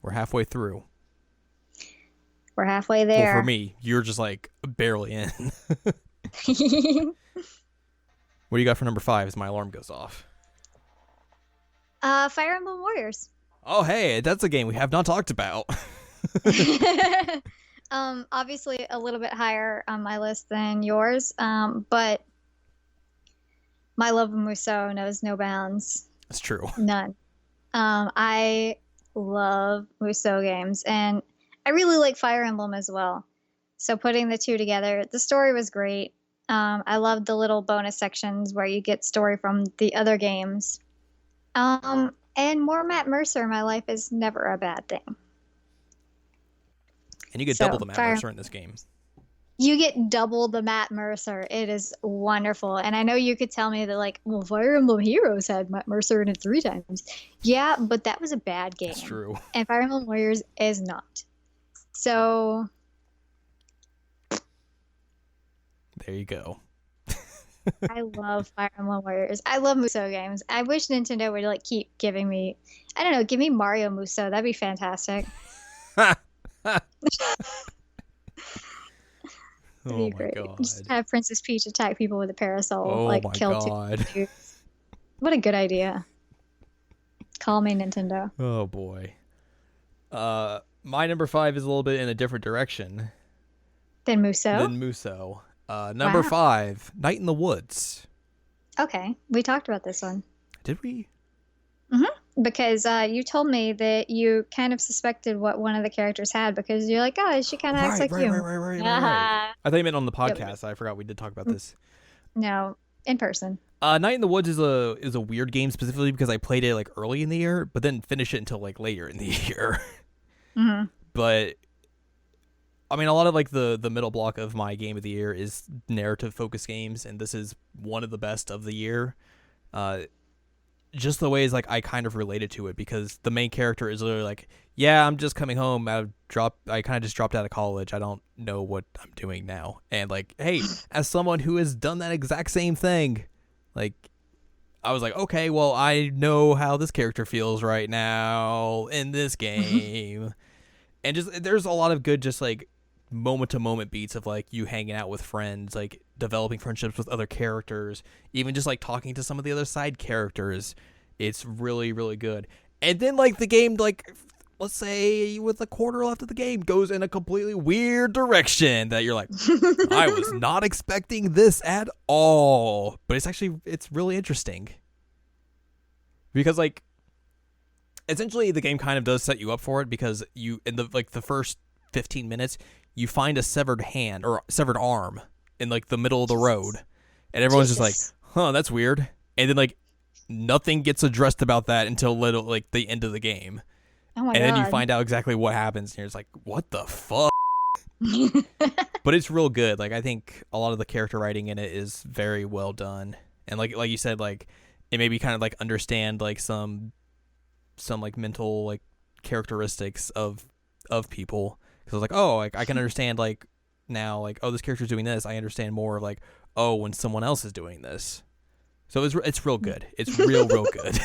A: We're halfway through.
B: We're halfway there.
A: Well, for me, you're just like barely in. What do you got for number 5 as my alarm goes off?
B: Fire Emblem Warriors.
A: Oh, hey, that's a game we have not talked about.
B: Obviously a little bit higher on my list than yours, but my love of Musou knows no bounds.
A: That's true.
B: None. I love Musou games, and I really like Fire Emblem as well. So putting the two together, the story was great. I loved the little bonus sections where you get story from the other games. And more Matt Mercer in my life is never a bad thing.
A: And you get double the Matt Mercer in this game.
B: You get double the Matt Mercer. It is wonderful. And I know you could tell me that, like, well, Fire Emblem Heroes had Matt Mercer in it 3 times. Yeah, but that was a bad game.
A: That's true.
B: And Fire Emblem Warriors is not. So
A: there you go.
B: I love Fire Emblem Warriors. I love Musou games. I wish Nintendo would like keep giving me, I don't know, give me Mario Musou. That'd be fantastic. That'd be great.
A: God.
B: Just have Princess Peach attack people with a parasol.
A: Oh
B: like
A: my
B: kill
A: God.
B: 2. What a good idea. Call me Nintendo.
A: Oh boy. My number 5 is a little bit in a different direction
B: Then Musou?
A: Musou. Number 5, Night in the Woods.
B: Okay. We talked about this one.
A: Did we?
B: Because you told me that you kind of suspected what one of the characters had because you're like, oh, she kind of acts like you.
A: Right. I thought you meant on the podcast. I forgot we did talk about this.
B: No, in person.
A: Night in the Woods is a weird game specifically because I played it like early in the year, but then finished it until like later in the year. But I mean, a lot of like the middle block of my game of the year is narrative focused games, and this is one of the best of the year. Just the ways like I kind of related to it because the main character is literally like, yeah, I'm just coming home. I kind of just dropped out of college. I don't know what I'm doing now. And like, hey, as someone who has done that exact same thing, like, I was like, okay, well, I know how this character feels right now in this game. And just there's a lot of good just like moment to moment beats of like you hanging out with friends, like developing friendships with other characters, even just like talking to some of the other side characters. It's really really good. And then like the game, like let's say with a quarter left of the game, goes in a completely weird direction that you're like, I was not expecting this at all. But it's really interesting because like essentially the game kind of does set you up for it because you in the first 15 minutes you find a severed hand or severed arm in like the middle of the road, and everyone's just like, huh, that's weird. And then like nothing gets addressed about that until like the end of the game.
B: Oh my
A: and
B: God.
A: Then you find out exactly what happens, and you're just like, what the fuck? But it's real good. Like I think a lot of the character writing in it is very well done. And like you said, like it made me kind of like understand like some like mental like characteristics of people, because I was like, oh, like I can understand like now, like, oh, this character's doing this. I understand more of like, oh, when someone else is doing this. So it's real good. It's real good.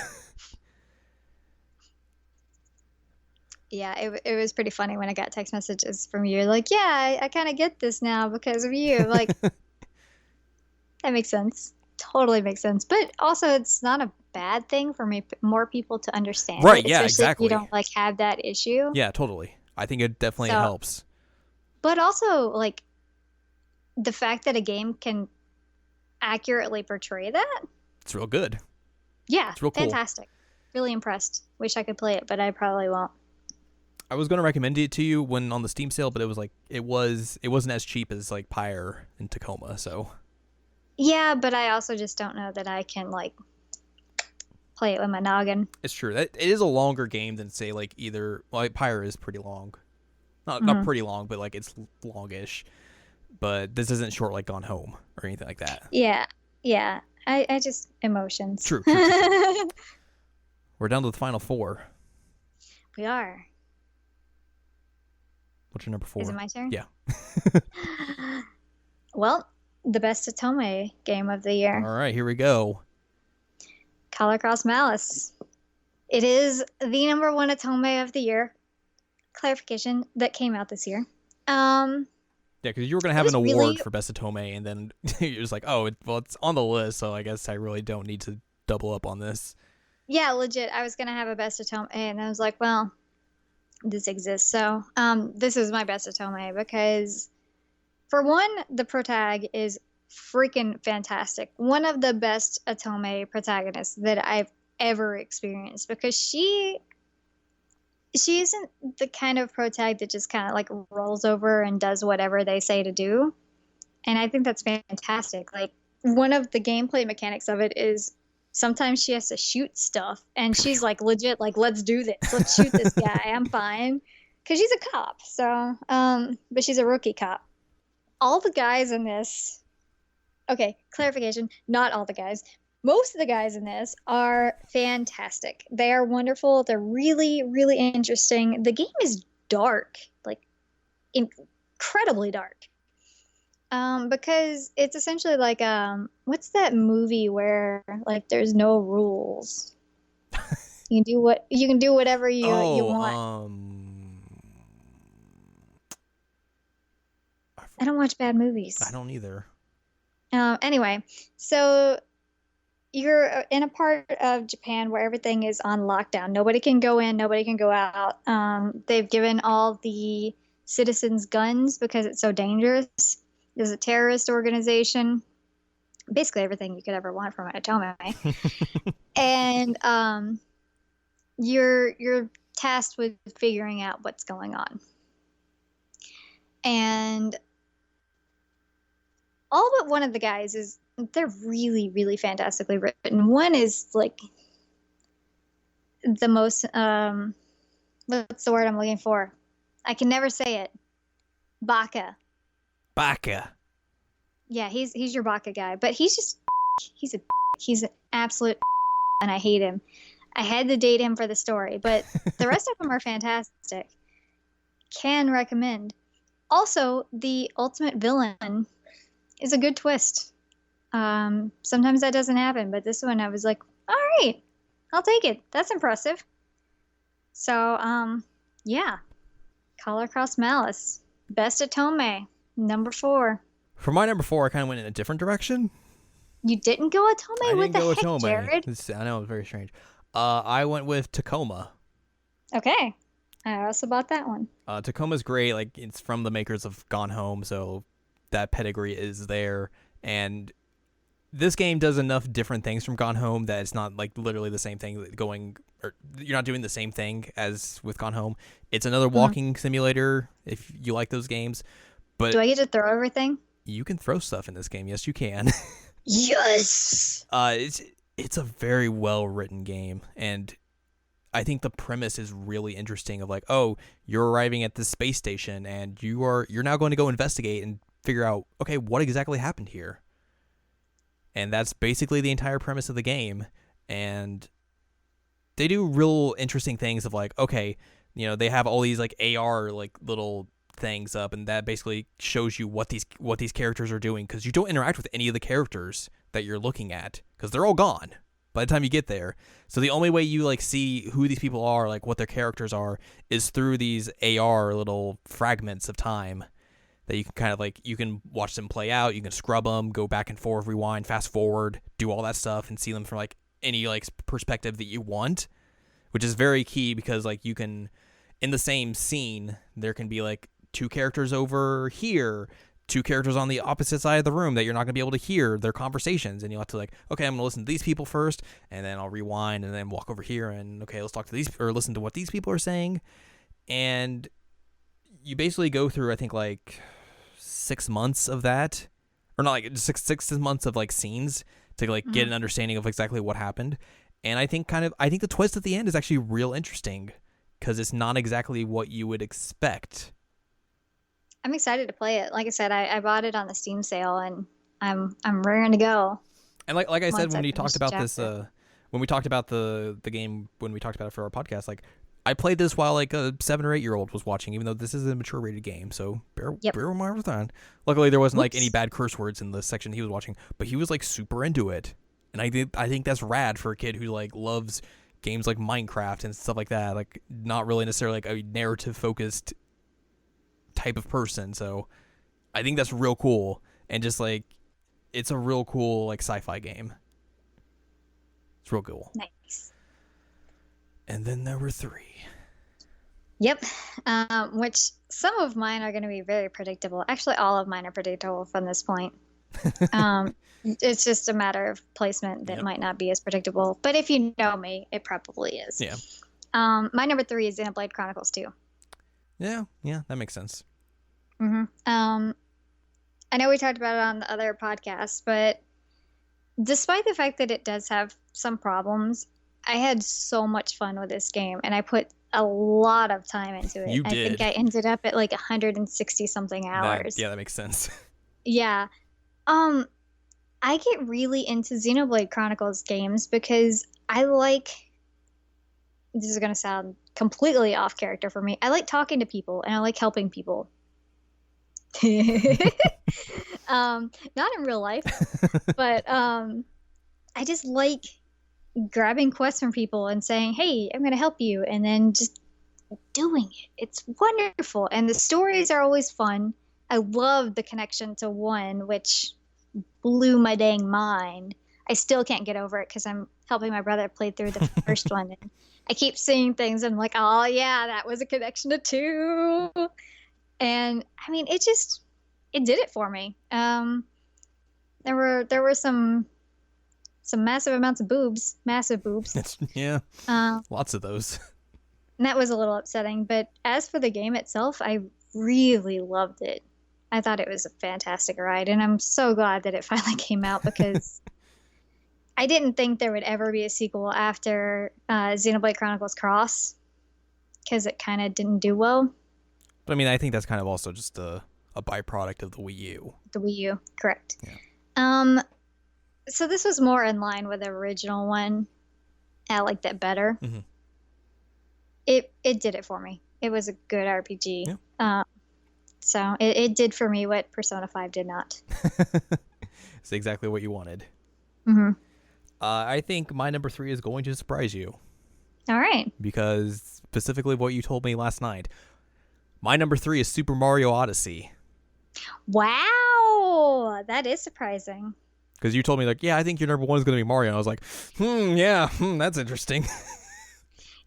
B: Yeah, it was pretty funny when I got text messages from you. Like, yeah, I kind of get this now because of you. Like, that makes sense. Totally makes sense. But also, it's not a bad thing for more people to understand
A: Right?
B: it,
A: Yeah,
B: especially if
A: exactly.
B: you don't like have that issue.
A: Yeah, totally. I think it definitely
B: So,
A: helps.
B: but also like the fact that a game can accurately portray that.
A: It's real good.
B: Yeah,
A: It's real cool.
B: fantastic. Really impressed. Wish I could play it, but I probably won't.
A: I was gonna recommend it to you when on the Steam sale, but it was like it wasn't as cheap as like Pyre and Tacoma. So
B: Yeah, but I also just don't know that I can like play it with my noggin.
A: it's true that it is a longer game than say like either. Well, like, Pyre is pretty long, not
B: Mhm.
A: pretty long, but like it's longish. But this isn't short like Gone Home or anything like that.
B: Yeah, yeah. I just emotions.
A: True. We're down to the final four.
B: We are.
A: What's your number 4?
B: Is it my turn?
A: Yeah.
B: Well, the best Otome game of the year,
A: All right, here we go.
B: Color Cross Malice. It is the number one Otome of the year. Clarification, that came out this year.
A: Yeah, because you were gonna have an
B: was
A: award
B: really-
A: for Best Otome, and then you're just like, oh, well, it's on the list, so I guess I really don't need to double up on this.
B: Yeah, legit. I was gonna have a best Otome, and I was like, well, this exists, so this is my best Otome because, for one, the protag is freaking fantastic. One of the best Otome protagonists that I've ever experienced because she isn't the kind of protag that just kind of like rolls over and does whatever they say to do. And I think that's fantastic. Like, one of the gameplay mechanics of it is sometimes she has to shoot stuff and she's like legit like, let's do this, let's shoot this guy, I'm fine, because she's a cop. So but she's a rookie cop. All the guys in this, okay, clarification, not all the guys, most of the guys in this are fantastic. They are wonderful. They're really, really interesting. The game is dark, like incredibly dark. Because it's essentially like what's that movie where like there's no rules? You can do whatever you want. I don't watch bad movies.
A: I don't either.
B: Anyway, so you're in a part of Japan where everything is on lockdown. Nobody can go in, nobody can go out. They've given all the citizens guns because it's so dangerous. There's a terrorist organization. Basically everything you could ever want from an Otome. And you're tasked with figuring out what's going on. And all but one of the guys they're really, really fantastically written. One is like the most what's the word I'm looking for? I can never say it. Baka. Yeah, he's your Baka guy, but he's an absolute and I hate him. I had to date him for the story, but the rest of them are fantastic. Can recommend. Also, the ultimate villain is a good twist. Sometimes that doesn't happen, but this one I was like, all right, I'll take it. That's impressive. So, yeah. Color Cross Malice. Best Otome. Number 4.
A: For my number 4, I kind of went in a different direction.
B: You didn't go Otome? What the heck,
A: Otome.
B: Jared?
A: I know, it was very strange. I went with Tacoma.
B: Okay. I also bought that one.
A: Tacoma's great. Like, it's from the makers of Gone Home, so that pedigree is there. And this game does enough different things from Gone Home that it's not like literally the same thing or you're not doing the same thing as with Gone Home. It's another walking simulator if you like those games. But
B: do I get to throw everything?
A: You can throw stuff in this game. Yes, you can.
B: Yes.
A: It's a very well written game, and I think the premise is really interesting of like, oh, you're arriving at this space station and you're now going to go investigate and figure out, okay, what exactly happened here. And that's basically the entire premise of the game. And they do real interesting things of like, okay, they have all these like AR like little things up, and that basically shows you what these characters are doing, because you don't interact with any of the characters that you're looking at because they're all gone by the time you get there. So the only way you like see who these people are, like what their characters are, is through these AR little fragments of time that you can kind of like, you can watch them play out, you can scrub them, go back and forth, rewind, fast forward, do all that stuff, and see them from like any like perspective that you want, which is very key because like you can, in the same scene, there can be like two characters over here, two characters on the opposite side of the room that you're not going to be able to hear their conversations, and you'll have to like, okay, I'm going to listen to these people first, and then I'll rewind and then walk over here and okay, let's talk to these, or listen to what these people are saying. And you basically go through, I think, like 6 months of that, or not, like six months of like scenes to like get an understanding of exactly what happened. And I think the twist at the end is actually real interesting because it's not exactly what you would expect.
B: I'm excited to play it. Like I said, I bought it on the Steam sale, and I'm raring to go.
A: And like I said, when we talked about this, when we talked about the game, when we talked about it for our podcast, like I played this while like a 7 or 8 year old was watching, even though this is a mature rated game. So bear in mind with that. Luckily, there wasn't like any bad curse words in the section he was watching, but he was like super into it. And I think that's rad for a kid who like loves games like Minecraft and stuff like that. Like not really necessarily like a narrative focused type of person. So I think that's real cool. And just like, it's a real cool like sci-fi game. It's real cool.
B: Nice.
A: And then number 3.
B: Yep. Which some of mine are going to be very predictable. Actually, all of mine are predictable from this point. It's just a matter of placement that might not be as predictable. But if you know me, it probably is.
A: Yeah.
B: My number 3 is Xenoblade Chronicles 2.
A: Yeah, that makes sense.
B: Mm-hmm. I know we talked about it on the other podcast, but despite the fact that it does have some problems, I had so much fun with this game, and I put a lot of time into it.
A: You did.
B: I think I ended up at like 160 something hours.
A: That makes sense.
B: Yeah. I get really into Xenoblade Chronicles games because I like, this is going to sound completely off character for me, I like talking to people and I like helping people. Not in real life, but I just like grabbing quests from people and saying, hey, I'm going to help you, and then just doing it. It's wonderful, and the stories are always fun. I love the connection to 1, which blew my dang mind. I still can't get over it because I'm helping my brother play through the first one, and I keep seeing things and I'm like, oh yeah, that was a connection to 2. And I mean, it did it for me. There were some massive amounts of boobs, massive boobs.
A: Yeah, lots of those.
B: And that was a little upsetting. But as for the game itself, I really loved it. I thought it was a fantastic ride, and I'm so glad that it finally came out because I didn't think there would ever be a sequel after Xenoblade Chronicles Cross because it kind of didn't do well.
A: But I mean, I think that's kind of also just a byproduct of the Wii U.
B: The Wii U, correct.
A: Yeah.
B: So this was more in line with the original one. I liked that better.
A: Mm-hmm.
B: It did it for me. It was a good RPG.
A: Yeah.
B: So it did for me what Persona 5 did not.
A: It's exactly what you wanted.
B: Mm-hmm.
A: I think my number 3 is going to surprise you.
B: All right.
A: Because specifically what you told me last night. My number 3 is Super Mario Odyssey.
B: Wow, that is surprising.
A: Because you told me, like, yeah, I think your number 1 is going to be Mario. And I was like, that's interesting.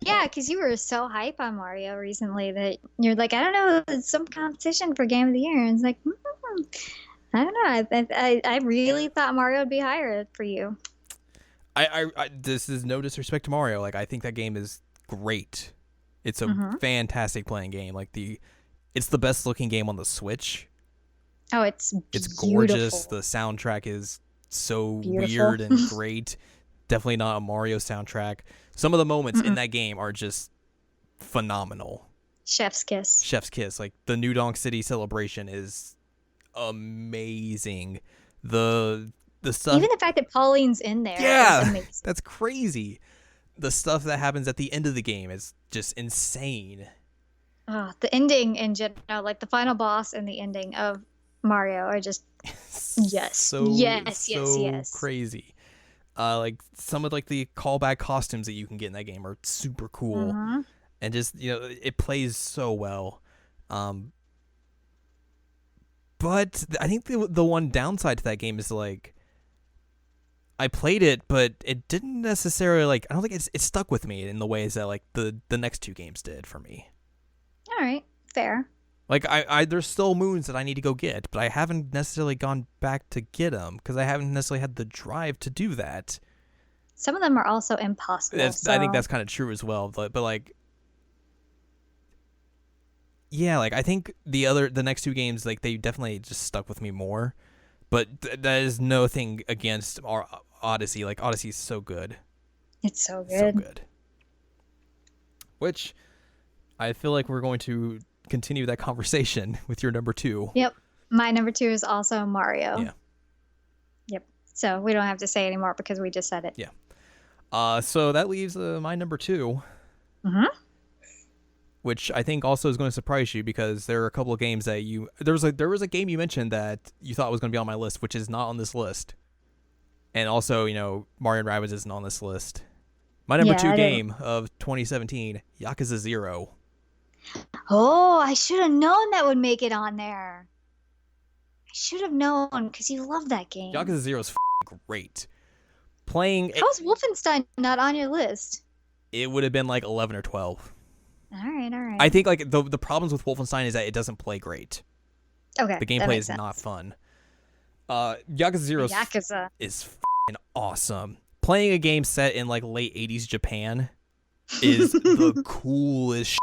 B: Yeah, because you were so hype on Mario recently that you're like, I don't know, it's some competition for Game of the Year. And it's like, I don't know. I really thought Mario would be higher for you.
A: I this is no disrespect to Mario. Like, I think that game is great. It's a fantastic playing game. Like, it's the best looking game on the Switch.
B: Oh, it's
A: gorgeous. The soundtrack is so weird and great. Definitely not a Mario soundtrack. Some of the moments in that game are just phenomenal.
B: Chef's kiss.
A: Chef's kiss. Like the New Donk City celebration is amazing. The stuff.
B: Even the fact that Pauline's in there is amazing.
A: That's crazy. The stuff that happens at the end of the game is just insane.
B: The ending in general, like the final boss and the ending of Mario are just yes,
A: crazy. Like some of like the callback costumes that you can get in that game are super cool, and just it plays so well. But I think the one downside to that game is like I played it, but it didn't necessarily like. I don't think it stuck with me in the ways that like the next two games did for me.
B: All right, fair.
A: Like I there's still moons that I need to go get, but I haven't necessarily gone back to get them because I haven't necessarily had the drive to do that.
B: Some of them are also impossible.
A: I think that's kind of true as well. But like, yeah, like I think the next two games, like they definitely just stuck with me more. But that is no thing against our Odyssey. Like Odyssey is so good.
B: It's so good.
A: So good. Which I feel like we're going to continue that conversation with your number 2.
B: Yep. My number 2 is also Mario.
A: Yeah.
B: Yep. So we don't have to say anymore because we just said it.
A: Yeah. So that leaves my number 2. Which I think also is going to surprise you because there are a couple of games that there was a game you mentioned that you thought was going to be on my list, which is not on this list. And also, Mario & Rabbids isn't on this list. My number 2 game of 2017, Yakuza 0.
B: Oh, I should have known that would make it on there. I should have known because you love that game.
A: Yakuza 0 is great. Playing.
B: How's Wolfenstein not on your list?
A: It would have been like 11 or 12.
B: All right.
A: I think like the problems with Wolfenstein is that it doesn't play great.
B: Okay.
A: The gameplay is not fun. Yakuza 0 is f***ing awesome. Playing a game set in like late 80s Japan is the coolest shit.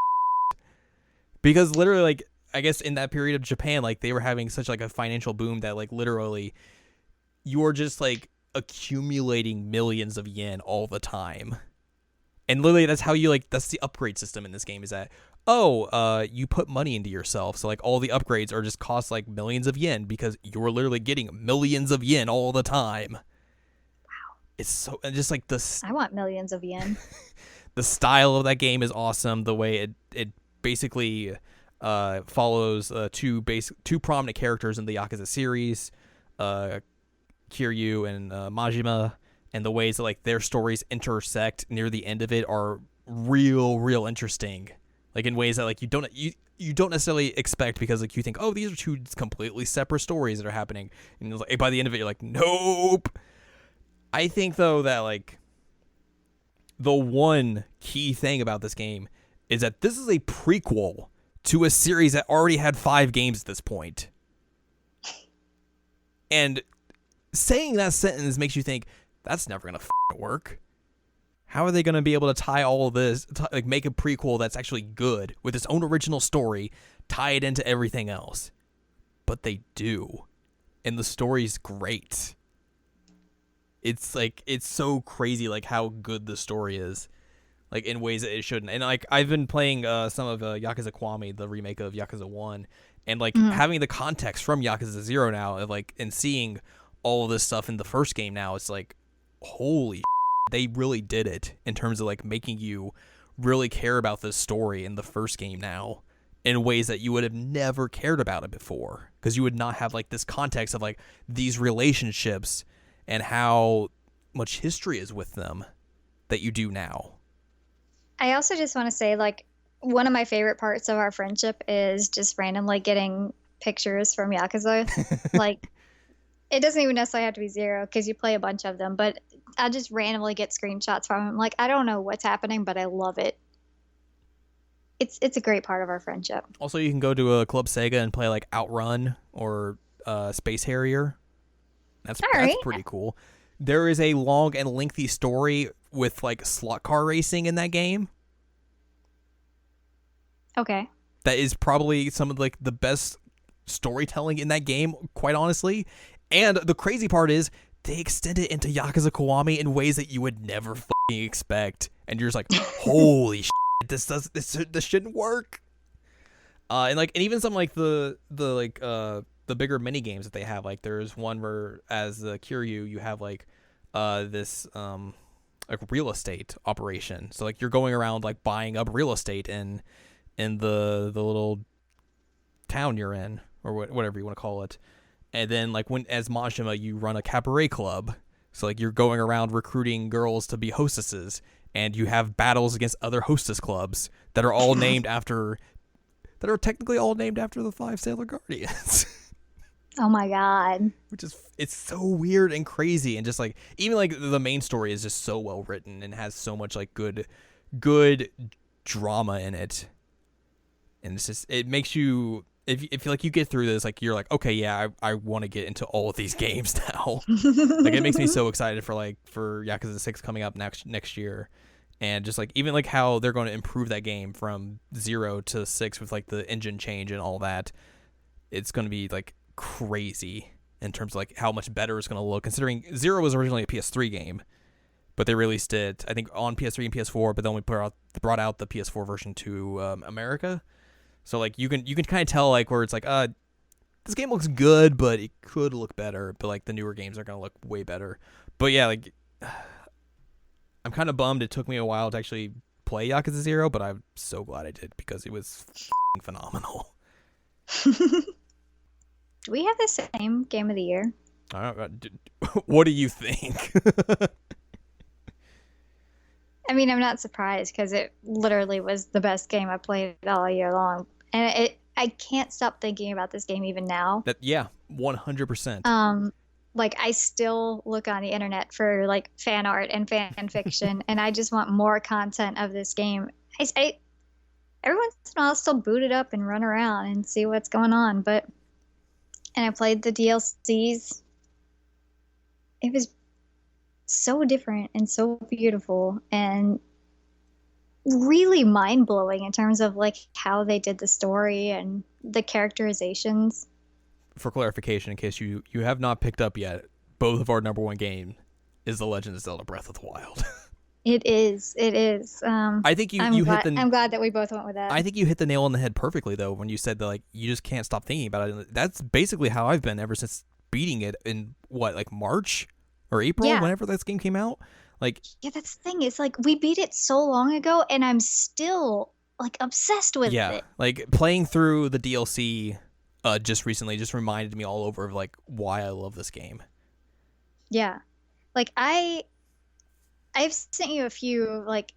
A: Because literally, like, I guess in that period of Japan, like, they were having such, like, a financial boom that, like, literally, you're just, like, accumulating millions of yen all the time. And literally, that's how that's the upgrade system in this game is that, you put money into yourself. So, like, all the upgrades are just cost, like, millions of yen because you're literally getting millions of yen all the time.
B: Wow.
A: It's so, and just, like,
B: I want millions of yen.
A: The style of that game is awesome. The way it basically follows two prominent characters in the Yakuza series, Kiryu and Majima, and the ways that like their stories intersect near the end of it are real interesting. Like in ways that like you don't necessarily expect because like you think, oh, these are two completely separate stories that are happening, and like, by the end of it you're like, nope. I think though that like the one key thing about this game is that this is a prequel to a series that already had 5 games at this point. And saying that sentence makes you think, that's never going to work. How are they going to be able to tie all of this, like make a prequel that's actually good with its own original story, tie it into everything else? But they do. And the story's great. It's like, it's so crazy like how good the story is. Like, in ways that it shouldn't. And, like, I've been playing some of Yakuza Kiwami, the remake of Yakuza 1. And, like, having the context from Yakuza 0 now, of like, and seeing all of this stuff in the first game now, it's like, holy they really did it in terms of, like, making you really care about this story in the first game now in ways that you would have never cared about it before. Because you would not have, like, this context of, like, these relationships and how much history is with them that you do now.
B: I also just want to say, like, one of my favorite parts of our friendship is just randomly getting pictures from Yakuza. Like, it doesn't even necessarily have to be 0 because you play a bunch of them, but I'll just randomly get screenshots from him. Like, I don't know what's happening, but I love it. It's a great part of our friendship.
A: Also, you can go to a Club Sega and play, like, Outrun or Space Harrier. That's pretty cool. There is a long and lengthy story with, like, slot car racing in that game.
B: Okay.
A: That is probably some of, like, the best storytelling in that game, quite honestly. And the crazy part is, they extend it into Yakuza Kiwami in ways that you would never fucking expect, and you're just like, holy shit, this shouldn't work. And even some like the bigger mini games that they have, like there's one where as the Kiryu you have like this like real estate operation, so like you're going around like buying up real estate in the little town you're in, or whatever you want to call it. And then like when as Majima you run a cabaret club, so like you're going around recruiting girls to be hostesses, and you have battles against other hostess clubs that are all named after that are technically all named after the 5 Sailor Guardians.
B: Oh my god.
A: Which is, it's so weird and crazy, and just like even like the main story is just so well written and has so much like good drama in it. And it's just, it makes you, if like you get through this, like you're like, okay, yeah, I want to get into all of these games now. Like it makes me so excited for Yakuza 6 coming up next year. And just like even like how they're going to improve that game from 0 to 6 with like the engine change and all that. It's going to be like crazy in terms of like how much better it's going to look, considering 0 was originally a PS3 game, but they released it I think on PS3 and PS4, but then we brought out the PS4 version to America. So like you can kind of tell like where it's like this game looks good, but it could look better, but like the newer games are going to look way better. But yeah, like I'm kind of bummed it took me a while to actually play Yakuza 0, but I'm so glad I did, because it was phenomenal.
B: Do we have the same game of the year?
A: I don't know. What do you think?
B: I mean, I'm not surprised, because it literally was the best game I played all year long. And I can't stop thinking about this game even now.
A: Yeah, 100%.
B: Like I still look on the internet for like fan art and fan fiction, and I just want more content of this game. I every once in a while I'll still boot it up and run around and see what's going on. And I played the DLCs. It was so different and so beautiful and really mind-blowing in terms of like how they did the story and the characterizations.
A: For clarification, in case you have not picked up yet, both of our number one game is The Legend of Zelda Breath of the Wild.
B: It is.
A: I think I'm
B: glad that we both went with that.
A: I think you hit the nail on the head perfectly, though, when you said that like you just can't stop thinking about it. That's basically how I've been ever since beating it in March or April, whenever this game came out. Like,
B: yeah, that's the thing. It's like we beat it so long ago, and I'm still like obsessed with it.
A: Yeah, like playing through the DLC just recently just reminded me all over of like why I love this game.
B: Yeah, like I've sent you a few, like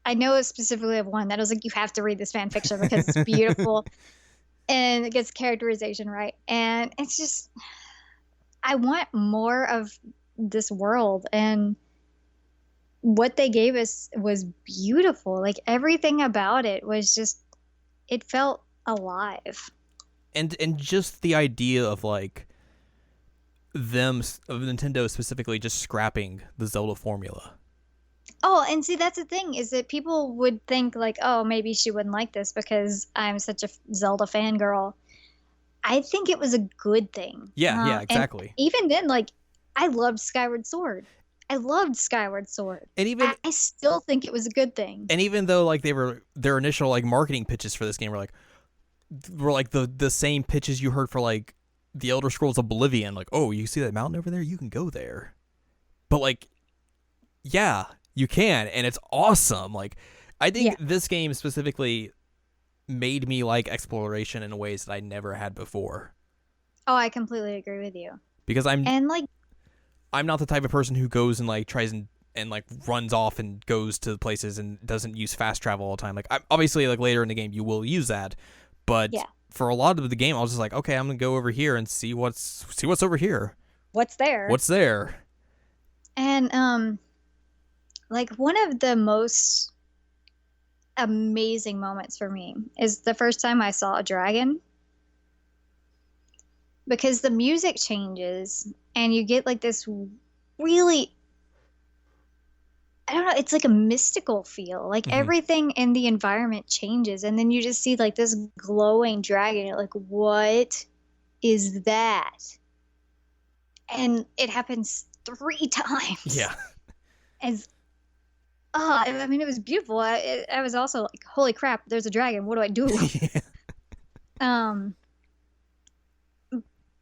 B: I know specifically of one that I was like, you have to read this fan fiction because it's beautiful and it gets characterization right, and it's just I want more of this world, and what they gave us was beautiful. Like everything about it was just, it felt alive.
A: And just the idea of like of Nintendo specifically just scrapping the Zelda formula.
B: Oh, and see, that's the thing, is that people would think like, oh, maybe she wouldn't like this because I'm such a Zelda fangirl. I think it was a good thing.
A: Yeah, exactly.
B: Even then, like, I loved Skyward Sword. And even I still think it was a good thing.
A: And even though like their initial like marketing pitches for this game were like the same pitches you heard for like the Elder Scrolls Oblivion, like, oh, you see that mountain over there? You can go there. But like, yeah, you can, and it's awesome. Like, I think this game specifically made me like exploration in ways that I never had before.
B: Oh, I completely agree with you.
A: Because I'm not the type of person who goes and like tries and like runs off and goes to places and doesn't use fast travel all the time. Like, obviously, like later in the game you will use that, but for a lot of the game I was just like, okay, I'm gonna go over here and see what's over here.
B: What's there? And like one of the most amazing moments for me is the first time I saw a dragon, because the music changes and you get like this really, I don't know, it's like a mystical feel. Like everything in the environment changes, and then you just see like this glowing dragon. You're like, what is that? And it happens 3 times.
A: Yeah.
B: As I mean, it was beautiful. I was also like, holy crap, there's a dragon. What do I do?
A: Yeah.
B: Um,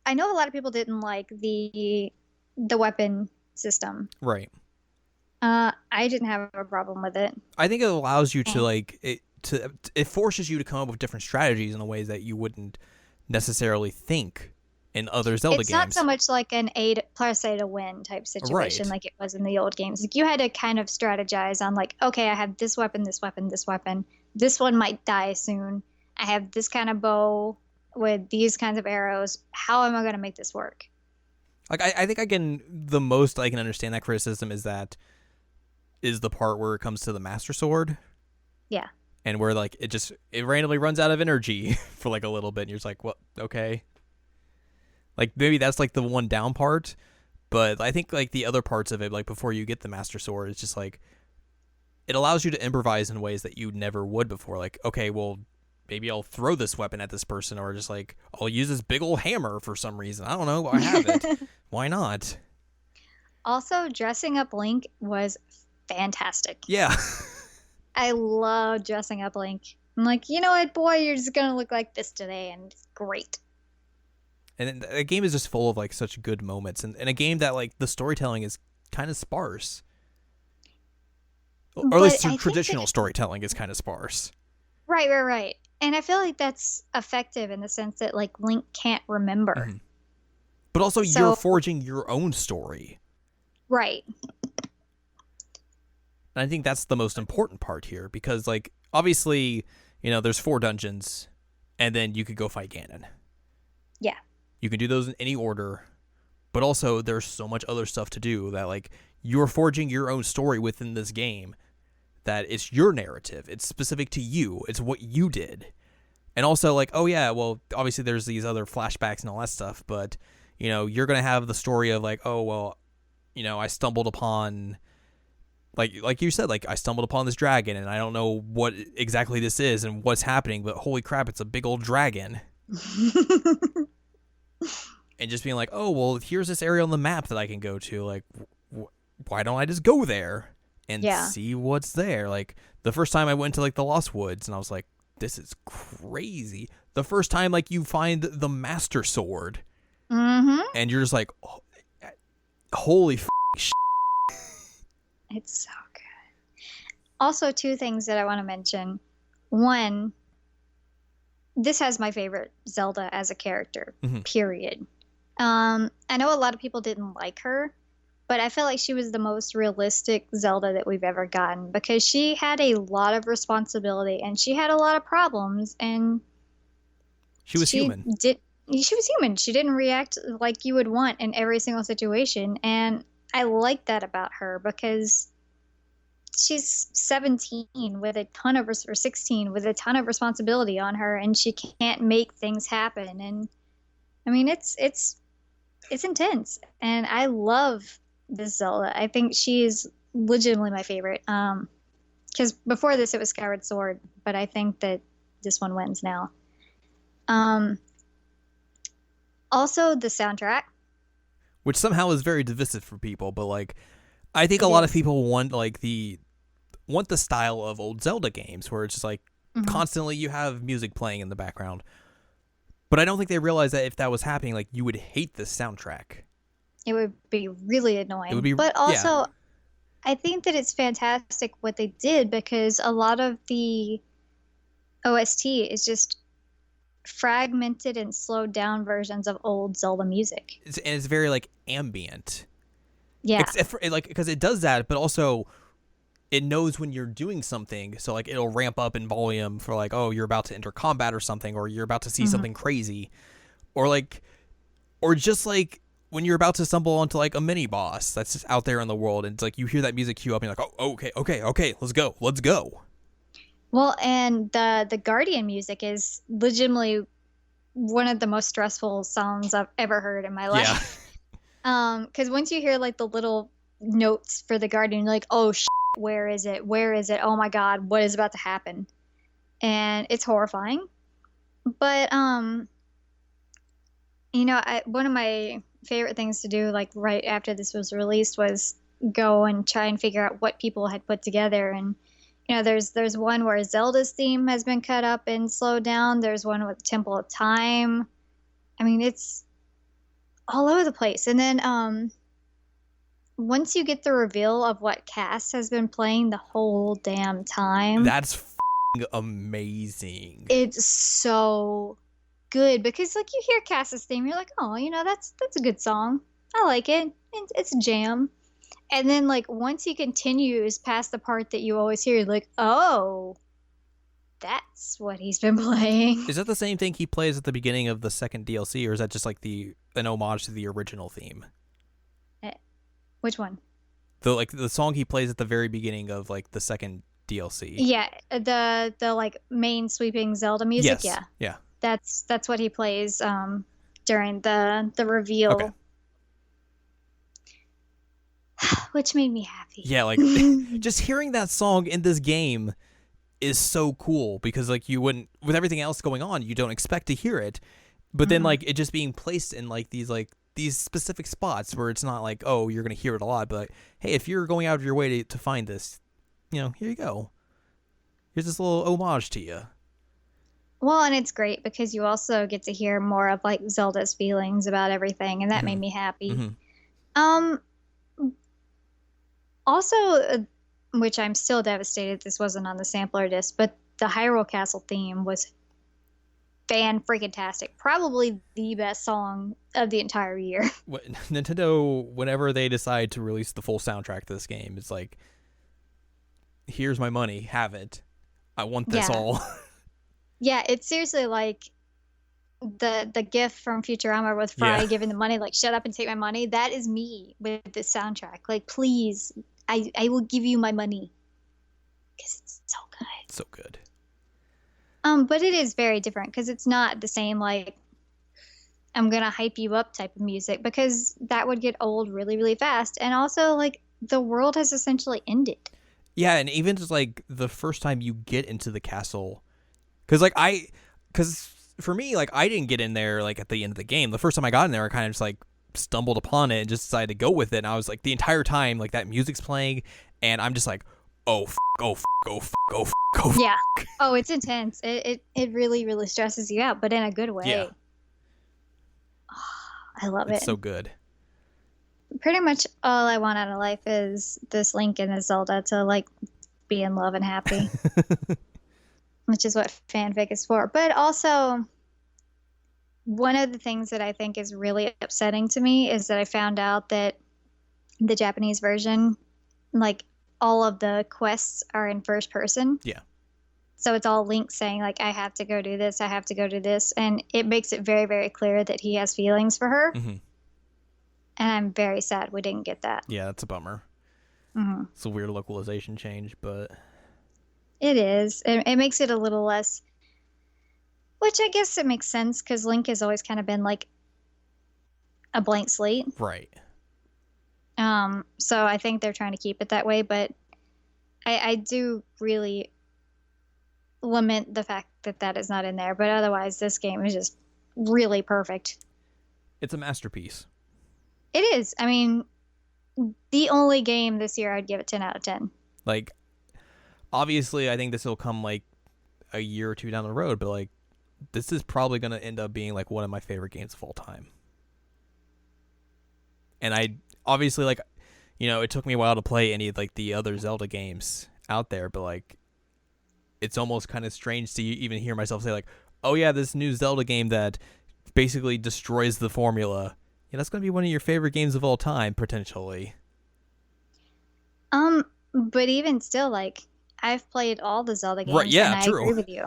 B: I know a lot of people didn't like the weapon system.
A: Right.
B: I didn't have a problem with it.
A: I think it allows you to
B: And
A: like it forces you to come up with different strategies in the ways that you wouldn't necessarily think in other Zelda
B: it's not
A: games.
B: so much like an A to win type situation
A: Right.
B: like it was in the old games. Like you had to kind of strategize on like, okay, I have this weapon, this weapon, this weapon. This one might die soon. I have this kind of bow with these kinds of arrows. How am I going to make this work?
A: Like I think the most I can understand that criticism is the part where it comes to the Master Sword.
B: Yeah.
A: And where like it randomly runs out of energy for like a little bit and you're just like, well, okay. Like maybe that's like the one down part, but I think like the other parts of it, like before you get the Master Sword, it's just like it allows you to improvise in ways that you never would before. Like, okay, well, maybe I'll throw this weapon at this person, or just like I'll use this big old hammer for some reason. I don't know. I have it. Why not?
B: Also, dressing up Link was fantastic.
A: Yeah.
B: I love dressing up Link. I'm like, you know what, boy, you're just gonna look like this today, and it's great.
A: And the game is just full of like such good moments, and a game that like the storytelling is kind of sparse, or at least traditional storytelling is kind of sparse.
B: Right. And I feel like that's effective in the sense that like Link can't remember.
A: Mm-hmm. But also you're forging your own story.
B: Right.
A: And I think that's the most important part here, because like obviously, there's 4 dungeons and then you could go fight Ganon.
B: Yeah.
A: You can do those in any order, but also there's so much other stuff to do that like you're forging your own story within this game, that it's your narrative. It's specific to you. It's what you did. And also like, oh yeah, well, obviously there's these other flashbacks and all that stuff, but you're going to have the story of like, oh, well, I stumbled upon, like you said, like I stumbled upon this dragon and I don't know what exactly this is and what's happening, but holy crap, it's a big old dragon. And just being like, oh, well, here's this area on the map that I can go to. Like, why don't I just go there and see what's there? Like, the first time I went to, like, the Lost Woods, and I was like, this is crazy. The first time, like, you find the Master Sword, and you're just like, oh, holy shit.
B: It's so good. Also, 2 things that I want to mention. One, this has my favorite Zelda as a character, period. I know a lot of people didn't like her, but I feel like she was the most realistic Zelda that we've ever gotten, because she had a lot of responsibility and she had a lot of problems, and
A: she was human.
B: She was human. She didn't react like you would want in every single situation, and I like that about her, because she's 17 with a ton of, or 16 with a ton of responsibility on her, and she can't make things happen. And I mean, it's intense, and I love this Zelda. I think she is legitimately my favorite. Because before this it was Skyward Sword, but I think that this one wins now. Also the soundtrack,
A: which somehow is very divisive for people, but like I think a lot of people want the style of old Zelda games where it's just like constantly you have music playing in the background. But I don't think they realize that if that was happening, like you would hate this soundtrack.
B: It would be really annoying.
A: It would be,
B: but also, I think that it's fantastic what they did, because a lot of the OST is just fragmented and slowed down versions of old Zelda music.
A: It's very like ambient.
B: Yeah.
A: Because it does that, but also it knows when you're doing something, so like it'll ramp up in volume for like, oh, you're about to enter combat or something, or you're about to see something crazy, or just like when you're about to stumble onto like a mini boss that's just out there in the world, and it's like you hear that music cue up, and you're like, oh, okay, let's go.
B: Well, and the Guardian music is legitimately one of the most stressful songs I've ever heard in my life. Yeah. Because once you hear like the little notes for the Guardian, you're like, oh where is it? Oh my God, what is about to happen? And it's horrifying. But one of my favorite things to do, like right after this was released, was go and try and figure out what people had put together. And there's one where Zelda's theme has been cut up and slowed down. There's one with Temple of Time. I mean, it's all over the place. And then once you get the reveal of what cast has been playing the whole damn time,
A: That's amazing.
B: it's so good because like you hear Cass's theme, you're like, oh, that's a good song. I like it. It's a jam. And then like once he continues past the part that you always hear, you're like, oh, that's what he's been playing.
A: Is that the same thing he plays at the beginning of the second DLC, or is that just like an homage to the original theme?
B: Which one?
A: The song he plays at the very beginning of like the second DLC.
B: Yeah, the like main sweeping Zelda music.
A: Yes. Yeah.
B: That's what he plays during the reveal.
A: Okay.
B: Which made me happy.
A: Yeah, like just hearing that song in this game is so cool because like you wouldn't, with everything else going on, you don't expect to hear it. But then like it just being placed in like these specific spots where it's not like, oh, you're going to hear it a lot, but like, hey, if you're going out of your way to find this, here you go. Here's this little homage to you.
B: Well, and it's great because you also get to hear more of like Zelda's feelings about everything, and that made me happy.
A: Mm-hmm.
B: Also, which I'm still devastated this wasn't on the sampler disc, but the Hyrule Castle theme was fan-freaking-tastic. Probably the best song of the entire year.
A: Nintendo, whenever they decide to release the full soundtrack to this game, it's like, here's my money, have it. I want this all.
B: Yeah, it's seriously like the gift from Futurama with Fry giving the money, like, shut up and take my money. That is me with this soundtrack. Like, please, I will give you my money. Because it's so good.
A: So good.
B: But it is very different because it's not the same, like, I'm going to hype you up type of music because that would get old really, really fast. And also, like, the world has essentially ended.
A: Yeah, and even just, like, the first time you get into the castle, because for me, like, I didn't get in there, like, at the end of the game. The first time I got in there, I kind of just, like, stumbled upon it and just decided to go with it. And I was, like, the entire time, like, that music's playing, and I'm just like, oh,
B: yeah. Oh, it's intense. It really, really stresses you out, but in a good way.
A: Yeah.
B: Oh, I love it.
A: It's so good.
B: Pretty much all I want out of life is this Link and this Zelda to, like, be in love and happy. Which is what fanfic is for. But also, one of the things that I think is really upsetting to me is that I found out that the Japanese version, like, all of the quests are in first person.
A: Yeah.
B: So it's all Link saying, like, I have to go do this, I have to go do this. And it makes it very, very clear that he has feelings for her.
A: Mm-hmm.
B: And I'm very sad we didn't get that.
A: Yeah, that's a bummer.
B: Mm-hmm.
A: It's a weird localization change, but...
B: It is. It makes it a little less... Which I guess it makes sense, because Link has always kind of been, like, a blank slate.
A: Right.
B: So I think they're trying to keep it that way, but I do really lament the fact that that is not in there. But otherwise, this game is just really perfect.
A: It's a masterpiece.
B: It is. I mean, the only game this year I'd give it 10 out of 10.
A: Like, obviously, I think this will come, like, a year or two down the road, but, like, this is probably going to end up being, like, one of my favorite games of all time. And I, obviously, like, it took me a while to play any of, like, the other Zelda games out there, but, like, it's almost kind of strange to even hear myself say, like, oh, yeah, this new Zelda game that basically destroys the formula. Yeah, that's going to be one of your favorite games of all time, potentially.
B: But even still, like, I've played all the Zelda games,
A: right, yeah,
B: and
A: true.
B: I agree with you.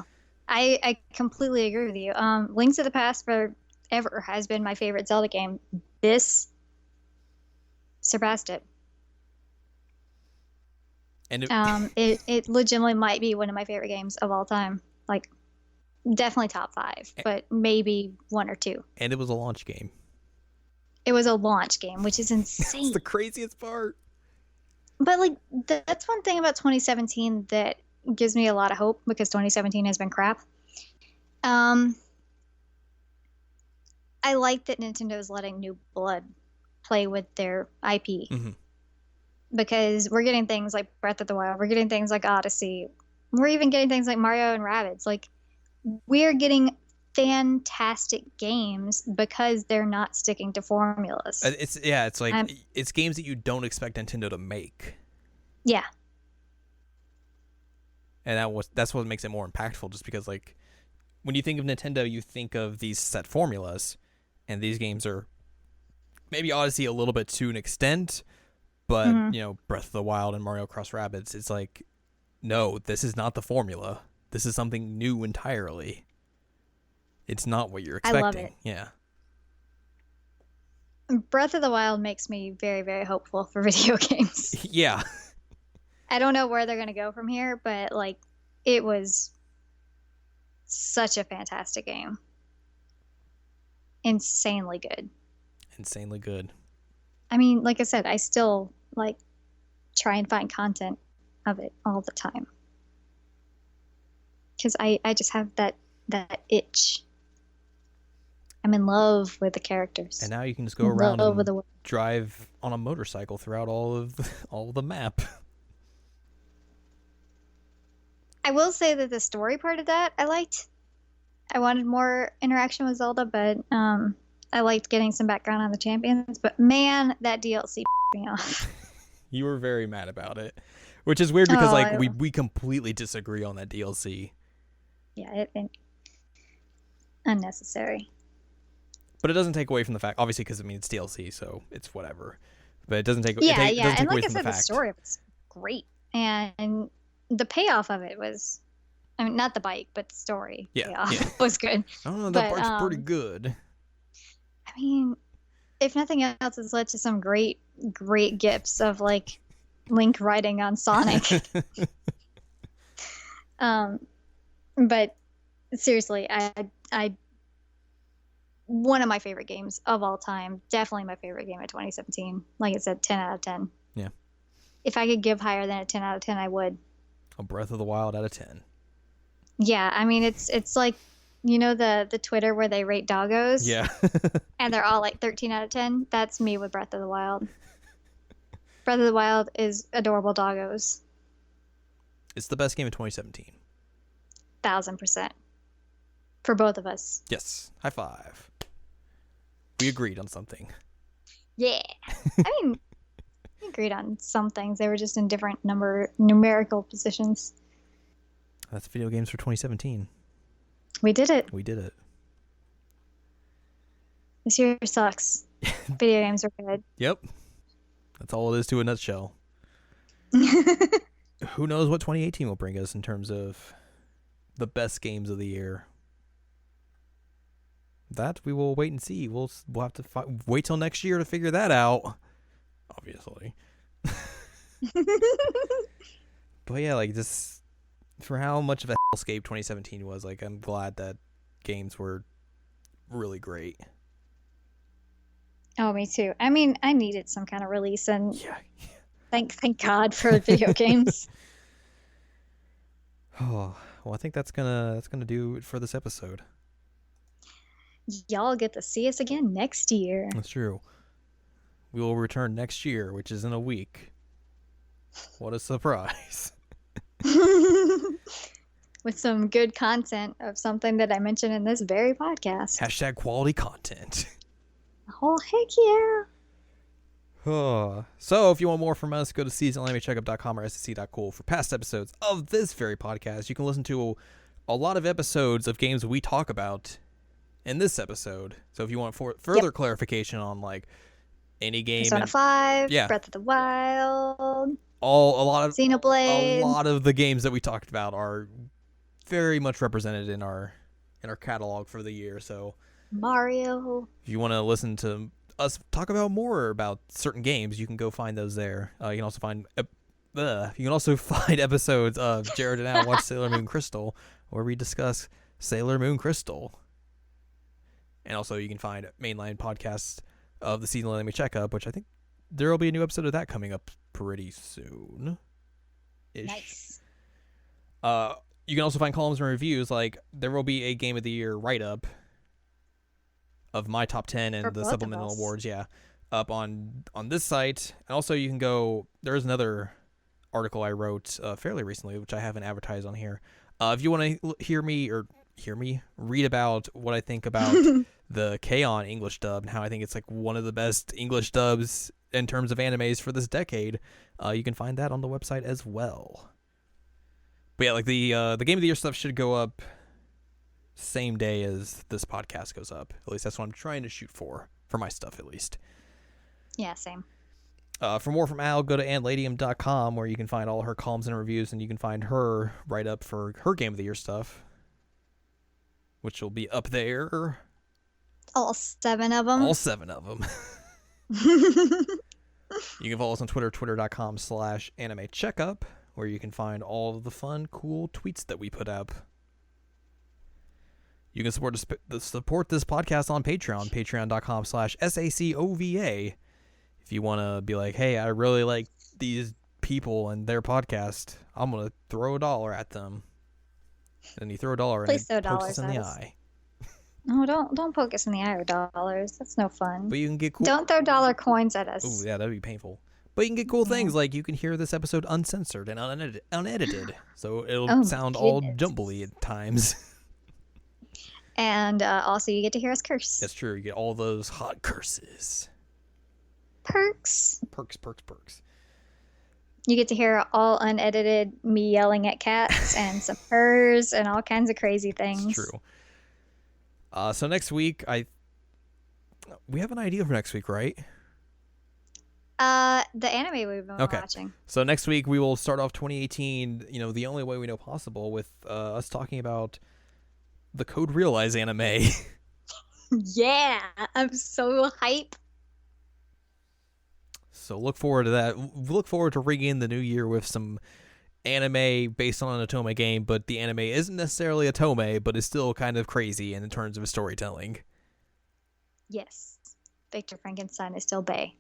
B: I completely agree with you. Link to the Past forever has been my favorite Zelda game. This surpassed it.
A: And
B: it legitimately might be one of my favorite games of all time. Like, definitely top 5, but maybe 1 or 2.
A: And it was a launch game.
B: It was a launch game, which is insane.
A: That's the craziest part.
B: But, like, that's one thing about 2017 that gives me a lot of hope, because 2017 has been crap. I like that Nintendo is letting new blood play with their IP
A: Mm-hmm.
B: because we're getting things like Breath of the Wild, we're getting things like Odyssey, we're even getting things like Mario and Rabbids. Like we're getting fantastic games because they're not sticking to formulas.
A: It's like it's games that you don't expect Nintendo to make.
B: Yeah.
A: And that's what makes it more impactful, just because like when you think of Nintendo, you think of these set formulas, and these games are maybe Odyssey a little bit to an extent, but
B: Mhm.
A: you know, Breath of the Wild and Mario Cross Rabbids, it's like, no, this is not the formula. This is something new entirely. It's not what you're
B: I love
A: expecting.
B: it.
A: Yeah.
B: Breath of the Wild makes me very, very hopeful for video games.
A: Yeah.
B: I don't know where they're going to go from here, but like it was such a fantastic game. Insanely good.
A: Insanely good.
B: I mean, like I said, I still like try and find content of it all the time. Because I just have that itch. I'm in love with the characters.
A: And now you can just go
B: In
A: around
B: love with
A: and
B: the world.
A: drive on a motorcycle throughout all of the map.
B: I will say that the story part of that I liked. I wanted more interaction with Zelda, but I liked getting some background on the champions. But man, that DLC me off.
A: You were very mad about it, which is weird because
B: Oh,
A: like we completely disagree on that DLC.
B: Yeah, it unnecessary.
A: But it doesn't take away from the fact, obviously, because I mean it's DLC, so it's whatever. But it doesn't take
B: Yeah,
A: it doesn't take
B: and
A: away
B: like I
A: from
B: said,
A: the
B: the
A: fact.
B: story was great, and the payoff of it was, I mean, not the bike, but the story payoff was good.
A: I don't know, that part's pretty good.
B: I mean, if nothing else, it's led to some great gifs of like Link riding on Sonic. But seriously, I one of my favorite games of all time, definitely my favorite game of 2017. Like I said, 10 out of 10.
A: Yeah.
B: If I could give higher than a 10 out of 10, I would.
A: A Breath of the Wild out of 10.
B: Yeah, I mean it's like, you know, the Twitter where they rate doggos?
A: Yeah.
B: And they're all like 13 out of 10. That's me with Breath of the Wild. Breath of the Wild is adorable doggos.
A: It's the best game of 2017.
B: 1000%. For both of us.
A: Yes. High five. We agreed on something.
B: Yeah. I mean, we agreed on some things. They were just in different numerical positions.
A: That's video games for 2017.
B: We did it.
A: We did it.
B: This year sucks. Video games are good.
A: Yep. That's all it is to a nutshell. Who knows what 2018 will bring us in terms of the best games of the year. That we will wait and see. We'll have to wait till next year to figure that out. Obviously. But yeah, like this, for how much of a hellscape 2017 was, like I'm glad that games were really great.
B: Oh, me too. I mean, I needed some kind of release, and
A: Yeah.
B: thank God for video games.
A: Oh, well, I think that's gonna do it for this episode.
B: Y'all get to see us again next year.
A: That's true. We will return next year, which is in a week. What a surprise.
B: With some good content of something that I mentioned in this very podcast.
A: Hashtag quality content.
B: Oh, heck yeah.
A: So, if you want more from us, go to seasonanimeCheckup.com or SSC.cool for past episodes of this very podcast. You can listen to a lot of episodes of games we talk about in this episode. So, if you want further clarification on like any game,
B: Persona 5,
A: yeah,
B: Breath of the Wild,
A: a lot of
B: Xenoblade,
A: a lot of the games that we talked about are very much represented in our catalog for the year. So,
B: Mario.
A: if you want to listen to us talk about more about certain games, you can go find those there. You can also find episodes of Jared and I Watch Sailor Moon Crystal, where we discuss Sailor Moon Crystal. And also you can find mainline podcasts of the Seasonal Anime Checkup, which I think there will be a new episode of that coming up pretty soon.
B: Nice.
A: You can also find columns and reviews. Like there will be a Game of the Year write-up of my top 10
B: For
A: and the
B: both of
A: supplemental
B: us.
A: awards, up on this site. And also you can go, there's another article I wrote fairly recently, which I haven't advertised on here. If you want to hear me read about what I think about the K-On! English dub and how I think it's like one of the best English dubs in terms of animes for this decade, you can find that on the website as well. But yeah, like the Game of the Year stuff should go up same day as this podcast goes up. At least that's what I'm trying to shoot for my stuff, at least.
B: Yeah, same.
A: For more from Al, go to AnneLadyem.com, where you can find all her columns and reviews, and you can find her write up for her Game of the Year stuff, which will be up there.
B: All 7 of them.
A: All 7 of them. You can follow us on Twitter, twitter.com/anime checkup, where you can find all of the fun, cool tweets that we put up. You can support this podcast on Patreon, patreon.com/SACOVA. If you want to be like, hey, I really like these people and their podcast, I'm going to throw $1 at them. And you throw $1 and it pokes us in the eye.
B: No, don't poke us in the eye with dollars. That's no fun.
A: But you can get cool.
B: Don't throw dollar coins at us.
A: Ooh, yeah, that'd be painful. But you can get cool things like you can hear this episode uncensored and unedited. So it'll sound all jumbly at times.
B: And also you get to hear us curse.
A: That's true. You get all those hot curses.
B: Perks.
A: Perks.
B: You get to hear all unedited me yelling at cats and some purrs and all kinds of crazy things.
A: It's true. So next week, we have an idea for next week, right?
B: The anime we've been watching.
A: So next week we will start off 2018, the only way we know possible, with us talking about the Code Realize anime.
B: Yeah, I'm so hype.
A: So look forward to that. Look forward to ringing in the new year with some anime based on an Otome game, but the anime isn't necessarily Otome, but is still kind of crazy in terms of storytelling.
B: Yes. Victor Frankenstein is still bae.